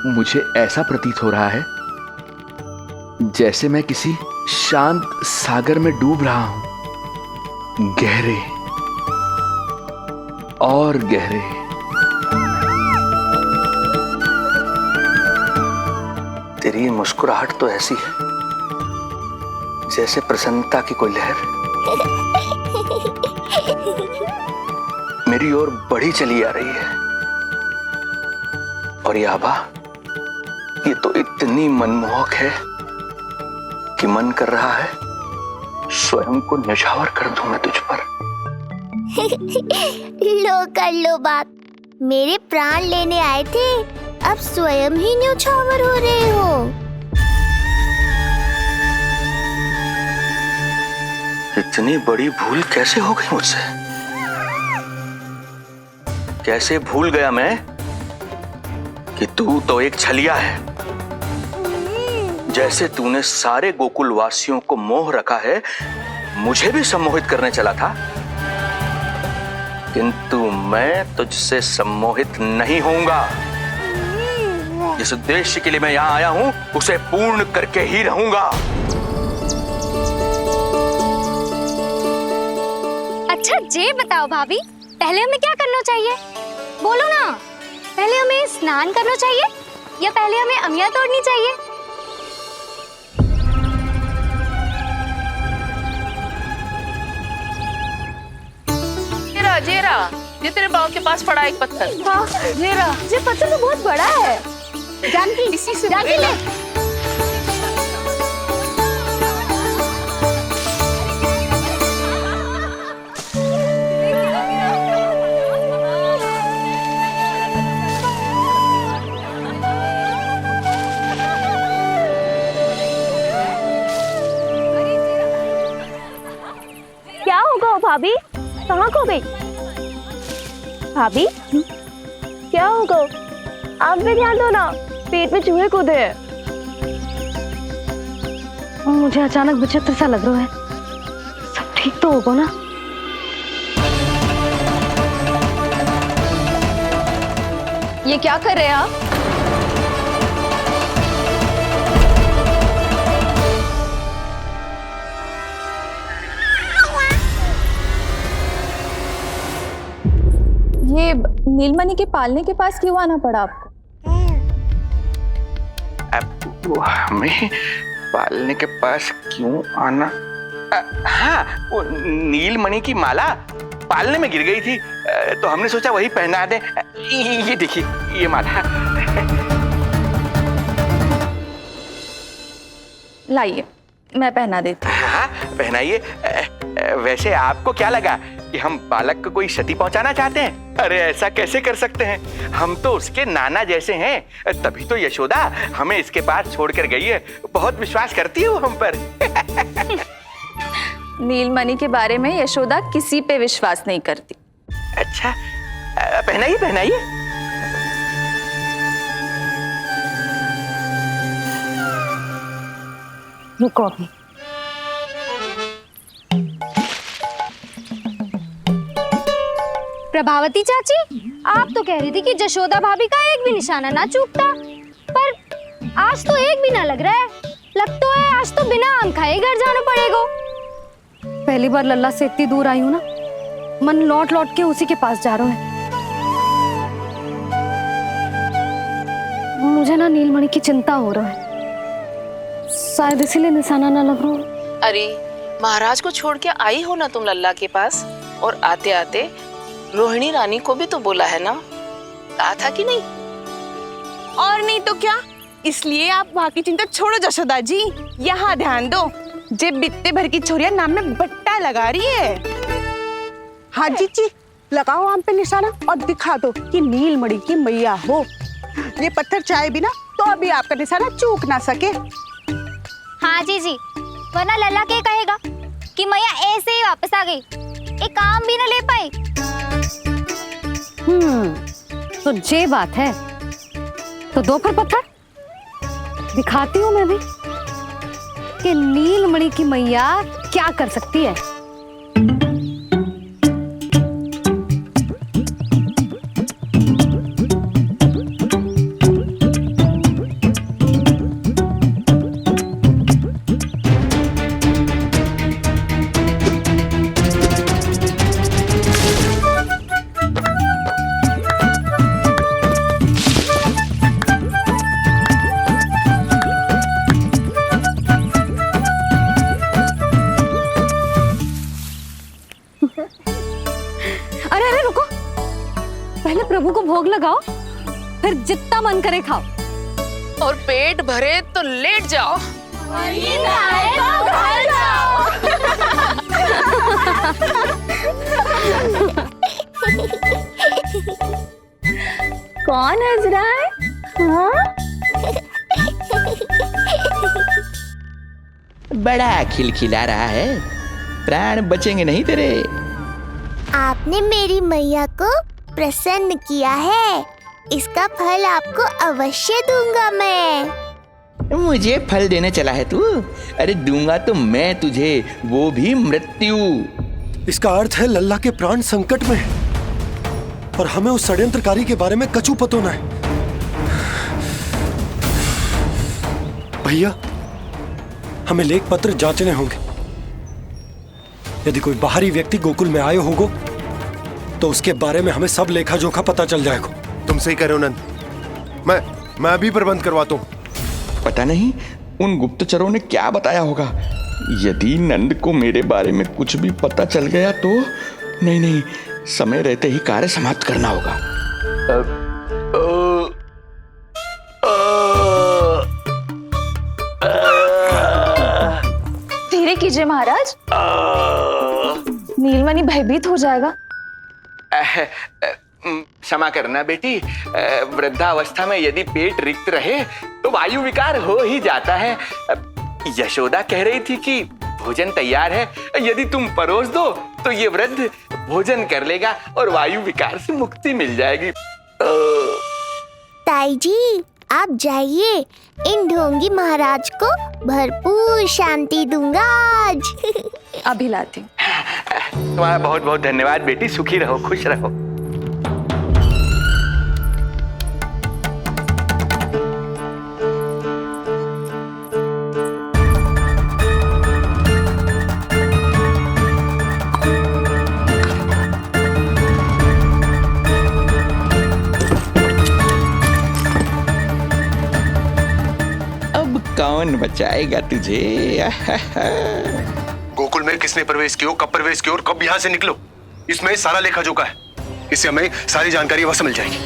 मुझे ऐसा प्रतीत हो रहा है जैसे मैं किसी शांत सागर में डूब रहा हूं, गहरे और गहरे। तेरी मुस्कुराहट तो ऐसी है जैसे प्रसन्नता की कोई लहर मेरी ओर बढ़ी चली आ रही है। और ये आभा, ये तो इतनी मनमोहक है कि मन कर रहा है स्वयं को न्यौछावर कर दूं मैं तुझ पर। लो कर लो बात, मेरे प्राण लेने आए थे, अब स्वयं ही न्यौछावर हो रहे हो। इतनी बड़ी भूल कैसे हो गई मुझसे? कैसे भूल गया मैं कि तू तो एक छलिया है। जैसे तूने सारे गोकुल वासियों को मोह रखा है, मुझे भी सम्मोहित करने चला था, किंतु मैं तुझसे सम्मोहित नहीं होऊंगा। जिस उद्देश्य के लिए मैं यहां आया हूं उसे पूर्ण करके ही रहूंगा। अच्छा जे बताओ भाभी, पहले हमें क्या करना चाहिए? बोलो ना, पहले हमें स्नान करना चाहिए या पहले हमें अमिया तोड़नी चाहिए? जेरा, ये तेरे बाव के पास पड़ा एक पत्थर। हाँ, ये पत्थर तो बहुत बड़ा है। जानकी, इसी से जानकी ले। क्या होगा भाभी, कहाँ खो गई? भाभी क्या होगा? आप भी ध्यान दो ना, पेट में चूहे कूदे हैं। मुझे अचानक विचित्र सा लग रहा है। सब ठीक तो होगा ना? ये क्या कर रहे हैं आप? ये नीलमणि के पालने के पास क्यों आना पड़ा आपको? वो हमें पालने के पास क्यों आना? हाँ, वो नीलमणि की माला पालने में गिर गई थी, तो हमने सोचा वही पहना दे। ये देखिए, ये माला। लाइए, मैं पहना देती हूँ। हाँ, पहनाइए। वैसे आपको क्या लगा कि हम बालक को कोई क्षति पहुंचाना चाहते हैं? अरे ऐसा कैसे कर सकते हैं? हम तो उसके नाना जैसे हैं, तभी तो यशोदा हमें इसके पास छोड़कर गई है। बहुत विश्वास करती है वो हम पर। नीलमणि के बारे में यशोदा किसी पे विश्वास नहीं करती। अच्छा, पहनाइए पहनाइए। रुको अभी। प्रभावती चाची, आप तो कह रही थी कि जशोदा भाभी का एक भी निशाना ना चूकता, पर आज तो एक भी ना लग रहा है। लगता है आज तो बिना आम खाए घर जाना पड़ेगा। पहली बार लल्ला से इतनी दूर आई हूँ ना, मन लौट लौट के उसी के पास जा रहा है। मुझे ना नीलमणि की चिंता हो रहा है, शायद इसीलिए निशाना ना लग रहा हो। अरे महाराज को छोड़ के आई हो ना तुम लल्ला के पास, और आते आते रोहिणी रानी को भी तो बोला है ना, कहा था कि नहीं? और नहीं तो क्या, इसलिए आप वहाँ की चिंता छोड़ो जशोदा जी, यहाँ ध्यान दो। जे बित्ते भर की छोरिया नाम में बट्टा लगा रही है। हाँ जीजी, लगाओ आम पे निशाना और दिखा दो कि नीलमणि की मैया हो। ये पत्थर चाहे भी ना तो अभी आपका निशाना चूक ना सके। हाँ जीजी, वरना लल्ला क्या कहेगा कि मैया ऐसे ही वापस आ गई, एक काम भी ना ले पाई। तो ये बात है, तो दो फिर पत्थर दिखाती हूँ मैं भी कि नीलमणि की मैया क्या कर सकती है। पहले प्रभु को भोग लगाओ, फिर जितना मन करे खाओ, और पेट भरे तो लेट जाओ। कौन हंस रहा है? हाँ? बड़ा खिलखिला रहा है, प्राण बचेंगे नहीं तेरे। आपने मेरी मैया को प्रसन्न किया है, इसका फल आपको अवश्य दूंगा मैं। मुझे फल देने चला है तू? अरे दूंगा तो मैं तुझे, वो भी मृत्यु। इसका अर्थ है लल्ला के प्राण संकट में है और हमें उस षड्यंत्रकारी के बारे में कचू पतो न है। भैया, हमें लेख पत्र जांचने होंगे। यदि कोई बाहरी व्यक्ति गोकुल में आए होगो तो उसके बारे में हमें सब लेखा जोखा पता चल जाएगा। तुम सही कह रहे हो नंद, मैं अभी प्रबंध करवाता हूँ। पता नहीं उन गुप्तचरों ने क्या बताया होगा। यदि नंद को मेरे बारे में कुछ भी पता चल गया तो नहीं, समय रहते ही कार्य समाप्त करना होगा। धीरे कीजिए महाराज, नीलमणि भयभीत हो जाएगा। क्षमा करना बेटी, वृद्धावस्था में यदि पेट रिक्त रहे तो वायु विकार हो ही जाता है। यशोदा कह रही थी कि भोजन तैयार है, यदि तुम परोस दो तो ये वृद्ध भोजन कर लेगा और वायु विकार से मुक्ति मिल जाएगी। ताई जी आप जाइए, इन ढोंगी महाराज को भरपूर शांति दूंगा आज। अभी लाती हूँ। तुम्हारा बहुत बहुत धन्यवाद बेटी, सुखी रहो, खुश रहो। कौन बचाएगा तुझे? गोकुल में किसने प्रवेश किया, कब प्रवेश किया और कब यहाँ से निकलो, इसमें सारा लेखा जोखा है। इससे हमें सारी जानकारी वहां से मिल जाएगी।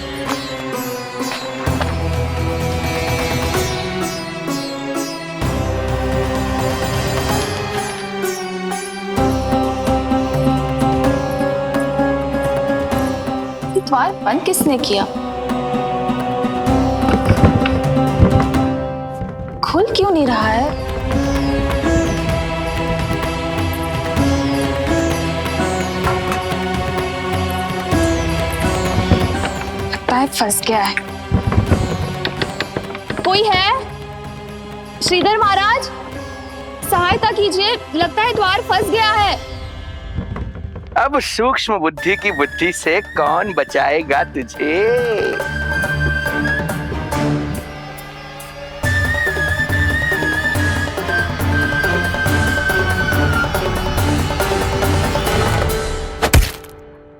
द्वार बंद किसने किया? खुल क्यों नहीं रहा है? लगता है फंस गया है। कोई है? श्रीधर महाराज सहायता कीजिए, लगता है द्वार फंस गया है। अब सूक्ष्म बुद्धि की बुद्धि से कौन बचाएगा तुझे?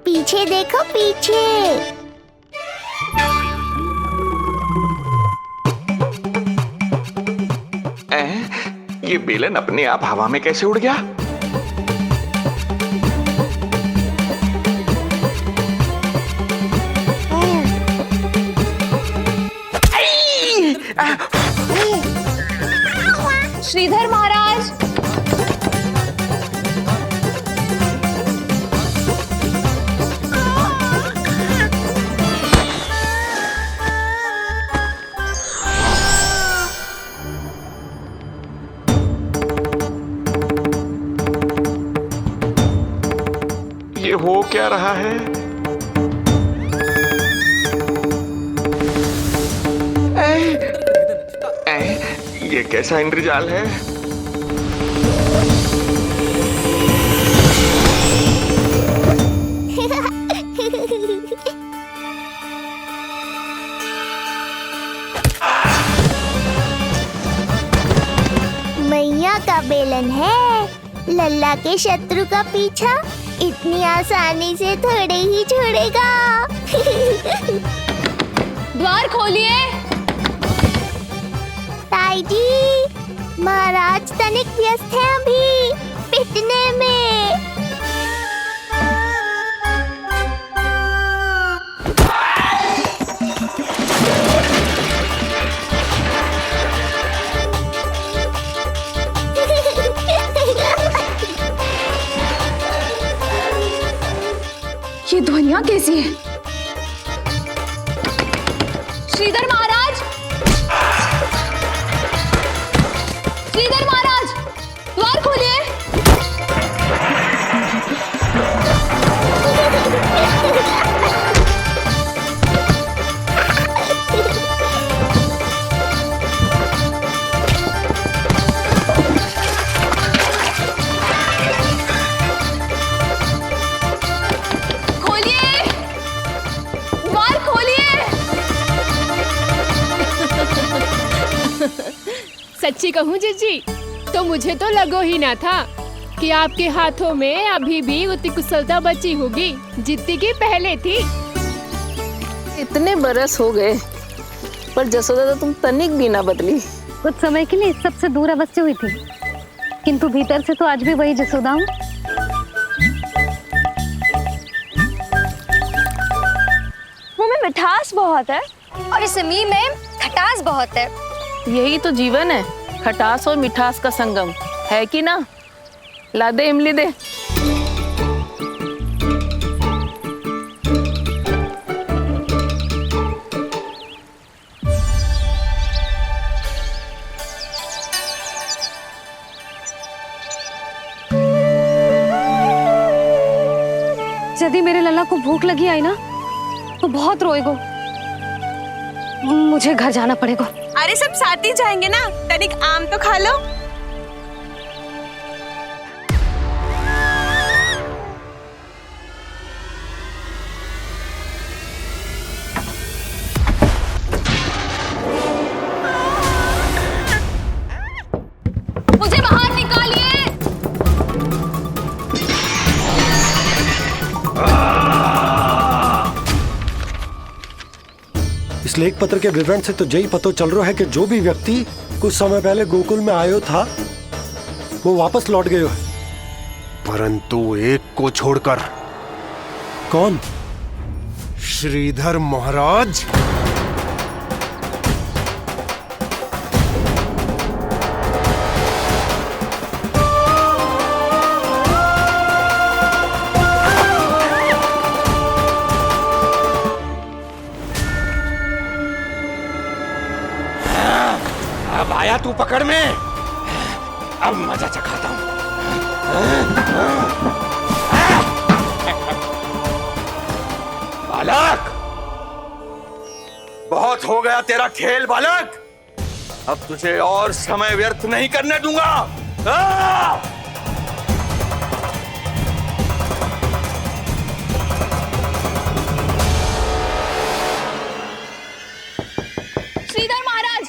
पीछे देखो पीछे। ये बेलन अपने आप हवा में कैसे उड़ गया? श्रीधर महाराज ये हो क्या रहा है? ये कैसा इंद्रजाल है? मैया का बेलन है, लल्ला के शत्रु का पीछा इतनी आसानी से थोड़े ही छोड़ेगा। द्वार खोलिए। ताई जी महाराज तनिक व्यस्त हैं अभी पिटने में। ये ध्वनियां कैसी है? श्रीधर महाराज, श्रीधर महाराज द्वार खोलिए। खोलिए, द्वार खोलिए। सच्ची कहूँ जीजी तो मुझे तो लगो ही ना था कि आपके हाथों में अभी भी उतनी कुशलता बची होगी जितनी की पहले थी। इतने बरस हो गए पर जसोदा तो तुम तनिक भी ना बदली। कुछ समय के लिए सबसे दूर अवश्य हुई थी, किंतु भीतर से तो आज भी वही जसोदा हूँ। मुंह में मिठास बहुत है और इस मीम में खटास बहुत है। यही तो जीवन है, खटास और मिठास का संगम है कि ना? ला दे इमली दे। यदि मेरे लल्ला को भूख लगी आई ना तो बहुत रोएगो। मुझे घर जाना पड़ेगा। अरे सब साथ ही जाएंगे ना, तनिक आम तो खा लो। मुझे बाहर निकालिए। इस लेख पत्र के विवरण से तो यही पता चल रहा है कि जो भी व्यक्ति कुछ समय पहले गोकुल में आयो था वो वापस लौट गयो है, परंतु एक को छोड़कर। कौन? श्रीधर महाराज। अब आया तू पकड़ में, अब मजा चखाता हूं। बालक, बहुत हो गया तेरा खेल बालक, अब तुझे और समय व्यर्थ नहीं करने दूंगा। श्रीधर महाराज,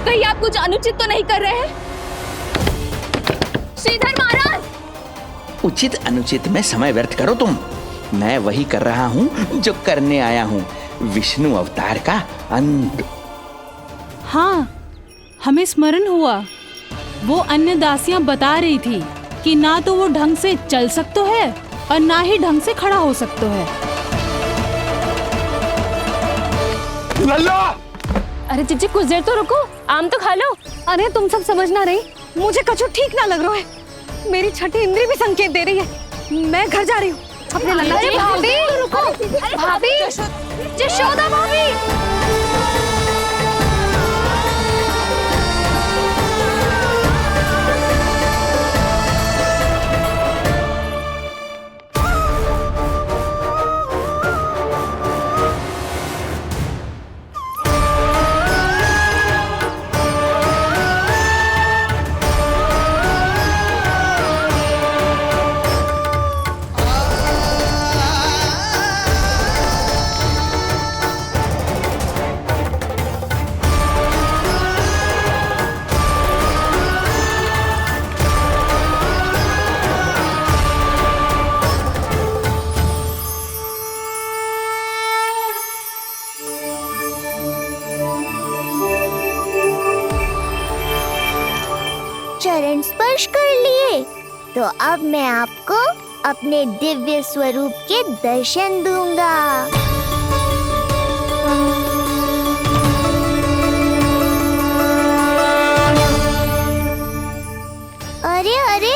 कहीं आप कुछ अनुचित तो नहीं कर रहे हैं? श्रीधर महाराज! उचित अनुचित में समय व्यर्थ करो तुम, मैं वही कर रहा हूं जो करने आया हूं, विष्णु अवतार का अंत। हाँ, हमें स्मरण हुआ। वो अन्य दासियां बता रही थी कि ना तो वो ढंग से चल सकते है और ना ही ढंग से खड़ा हो सकते है। लल्ला! अरे जीजी कुछ देर तो रुको, आम तो खा लो। अरे तुम सब समझना नहीं, मुझे कछु ठीक ना लग रहा है। मेरी छठी इंद्री भी संकेत दे रही है। मैं घर जा रही हूँ अपने लल्ला जी। भाभी रुको, भाभी, जशोदा भाभी। चरण स्पर्श कर लिए तो अब मैं आपको अपने दिव्य स्वरूप के दर्शन दूंगा। अरे अरे,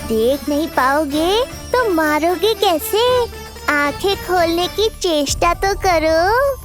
देख नहीं पाओगे तो मारोगे कैसे? आंखें खोलने की चेष्टा तो करो।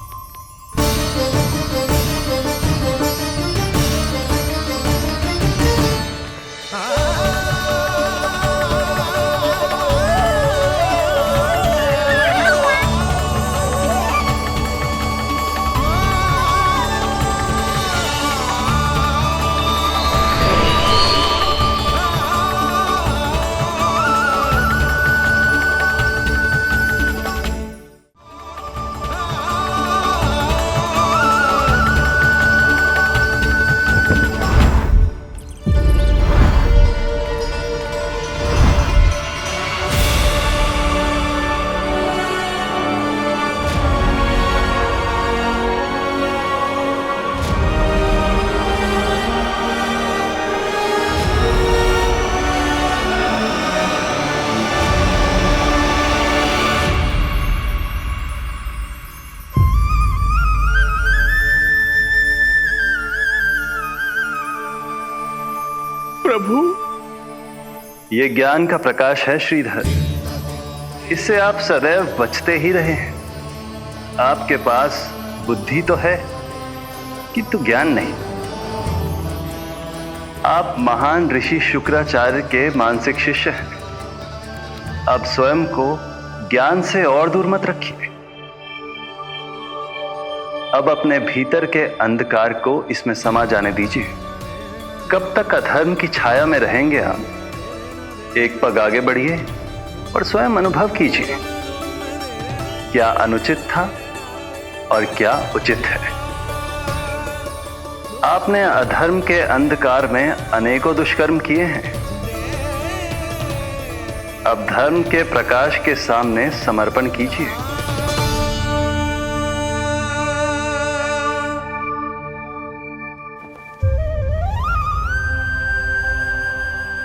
प्रभु, ये ज्ञान का प्रकाश है श्रीधर, इससे आप सदैव बचते ही रहे हैं। आपके पास बुद्धि तो है किंतु ज्ञान नहीं। आप महान ऋषि शुक्राचार्य के मानसिक शिष्य हैं। आप स्वयं को ज्ञान से और दूर मत रखिए। अब अपने भीतर के अंधकार को इसमें समा जाने दीजिए। कब तक अधर्म की छाया में रहेंगे हम? एक पग आगे बढ़िए और स्वयं अनुभव कीजिए, क्या अनुचित था और क्या उचित है। आपने अधर्म के अंधकार में अनेकों दुष्कर्म किए हैं। अब धर्म के प्रकाश के सामने समर्पण कीजिए।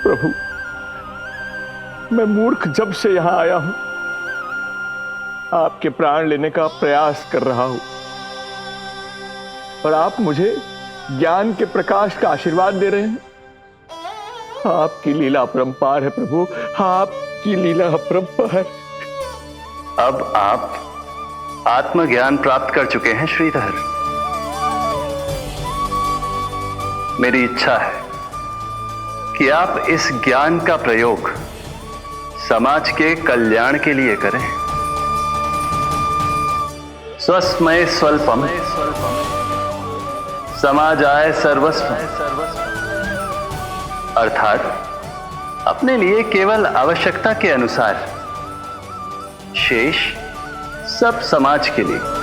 प्रभु, मैं मूर्ख जब से यहां आया हूं, आपके प्राण लेने का प्रयास कर रहा हूं, और आप मुझे ज्ञान के प्रकाश का आशीर्वाद दे रहे हैं। आपकी लीला अपरंपार है प्रभु, आपकी लीला अपरंपार। अब आप आत्मज्ञान प्राप्त कर चुके हैं श्रीधर। मेरी इच्छा है कि आप इस ज्ञान का प्रयोग समाज के कल्याण के लिए करें। स्वस्मय स्वल्पम समाजाय सर्वस्व, अर्थात अपने लिए केवल आवश्यकता के अनुसार, शेष सब समाज के लिए।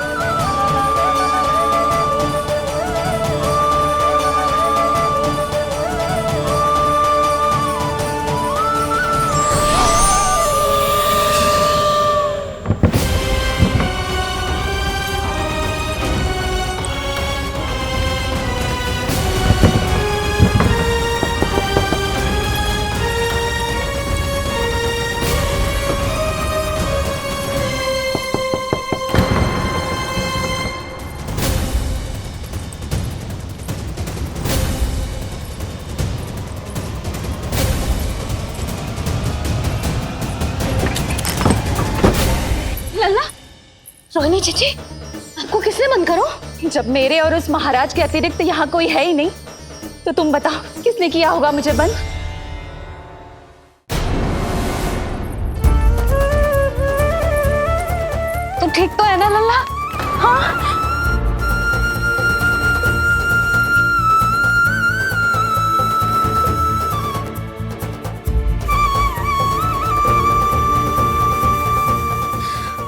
रोहिणी जीजी, आपको किसने बंद करो? जब मेरे और उस महाराज के अतिरिक्त यहाँ कोई है ही नहीं, तो तुम बताओ किसने किया होगा मुझे बंद? तुम ठीक तो है ना लल्ला? हाँ?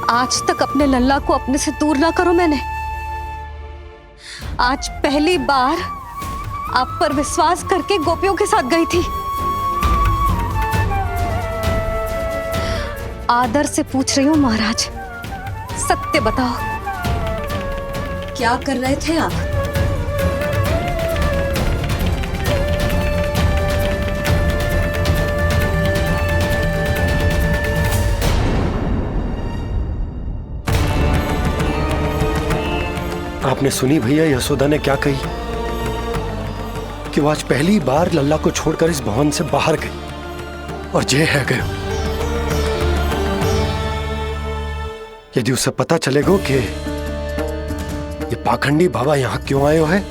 आज तक अपने लल्ला को अपने से दूर ना करो मैंने। आज पहली बार आप पर विश्वास करके गोपियों के साथ गई थी। आदर से पूछ रही हूँ महाराज, सत्य बताओ, क्या कर रहे थे आप? आपने सुनी भैया यशोदा ने क्या कही कि वो आज पहली बार लल्ला को छोड़कर इस भवन से बाहर गई और जे है गयो। यदि उसे पता चलेगा कि ये पाखंडी बाबा यहां क्यों आयो है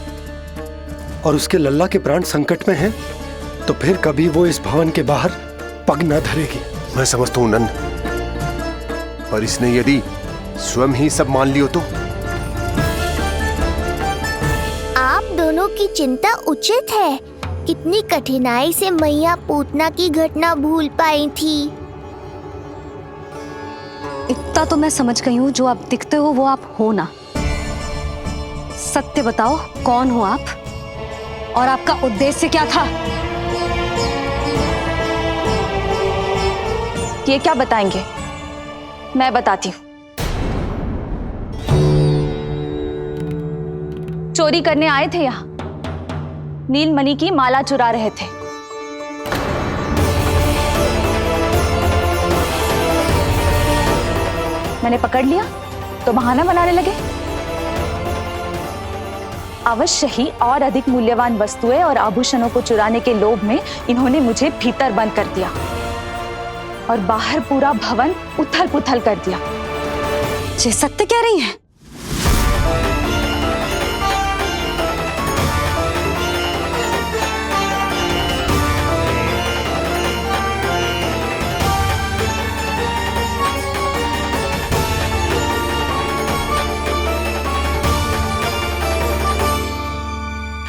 और उसके लल्ला के प्राण संकट में हैं, तो फिर कभी वो इस भवन के बाहर पग न धरेगी। मैं समझता हूं नंद, पर इसने यदि स्वयं ही सब मान लियो तो? आप दोनों की चिंता उचित है। कितनी कठिनाई से मैया पूतना की घटना भूल पाई थी। इतना तो मैं समझ गई हूँ, जो आप दिखते हो वो आप हो ना। सत्य बताओ, कौन हो आप और आपका उद्देश्य क्या था? ये क्या बताएंगे? मैं बताती हूँ। चोरी करने आए थे यहाँ, नीलमणि की माला चुरा रहे थे। मैंने पकड़ लिया तो बहाना बनाने लगे। अवश्य ही और अधिक मूल्यवान वस्तुएं और आभूषणों को चुराने के लोभ में इन्होंने मुझे भीतर बंद कर दिया और बाहर पूरा भवन उथल पुथल कर दिया। ये सत्य कह रही हैं?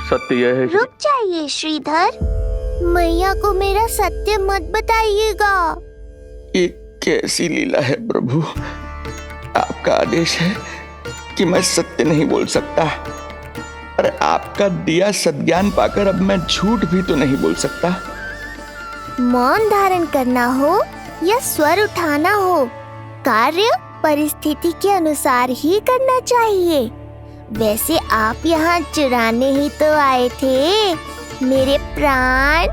सत्य यह है रुक जाइए श्रीधर, मैया को मेरा सत्य मत बताइएगा। ये कैसी लीला है प्रभु, आपका आदेश है कि मैं सत्य नहीं बोल सकता, अरे आपका दिया सद्ज्ञान पाकर अब मैं झूठ भी तो नहीं बोल सकता। मौन धारण करना हो या स्वर उठाना हो, कार्य परिस्थिति के अनुसार ही करना चाहिए। वैसे आप यहाँ चुराने ही तो आए थे मेरे प्राण।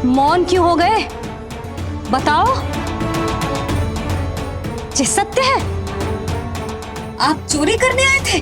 मौन क्यों हो गए? बताओ, ये सत्य है? आप चोरी करने आए थे?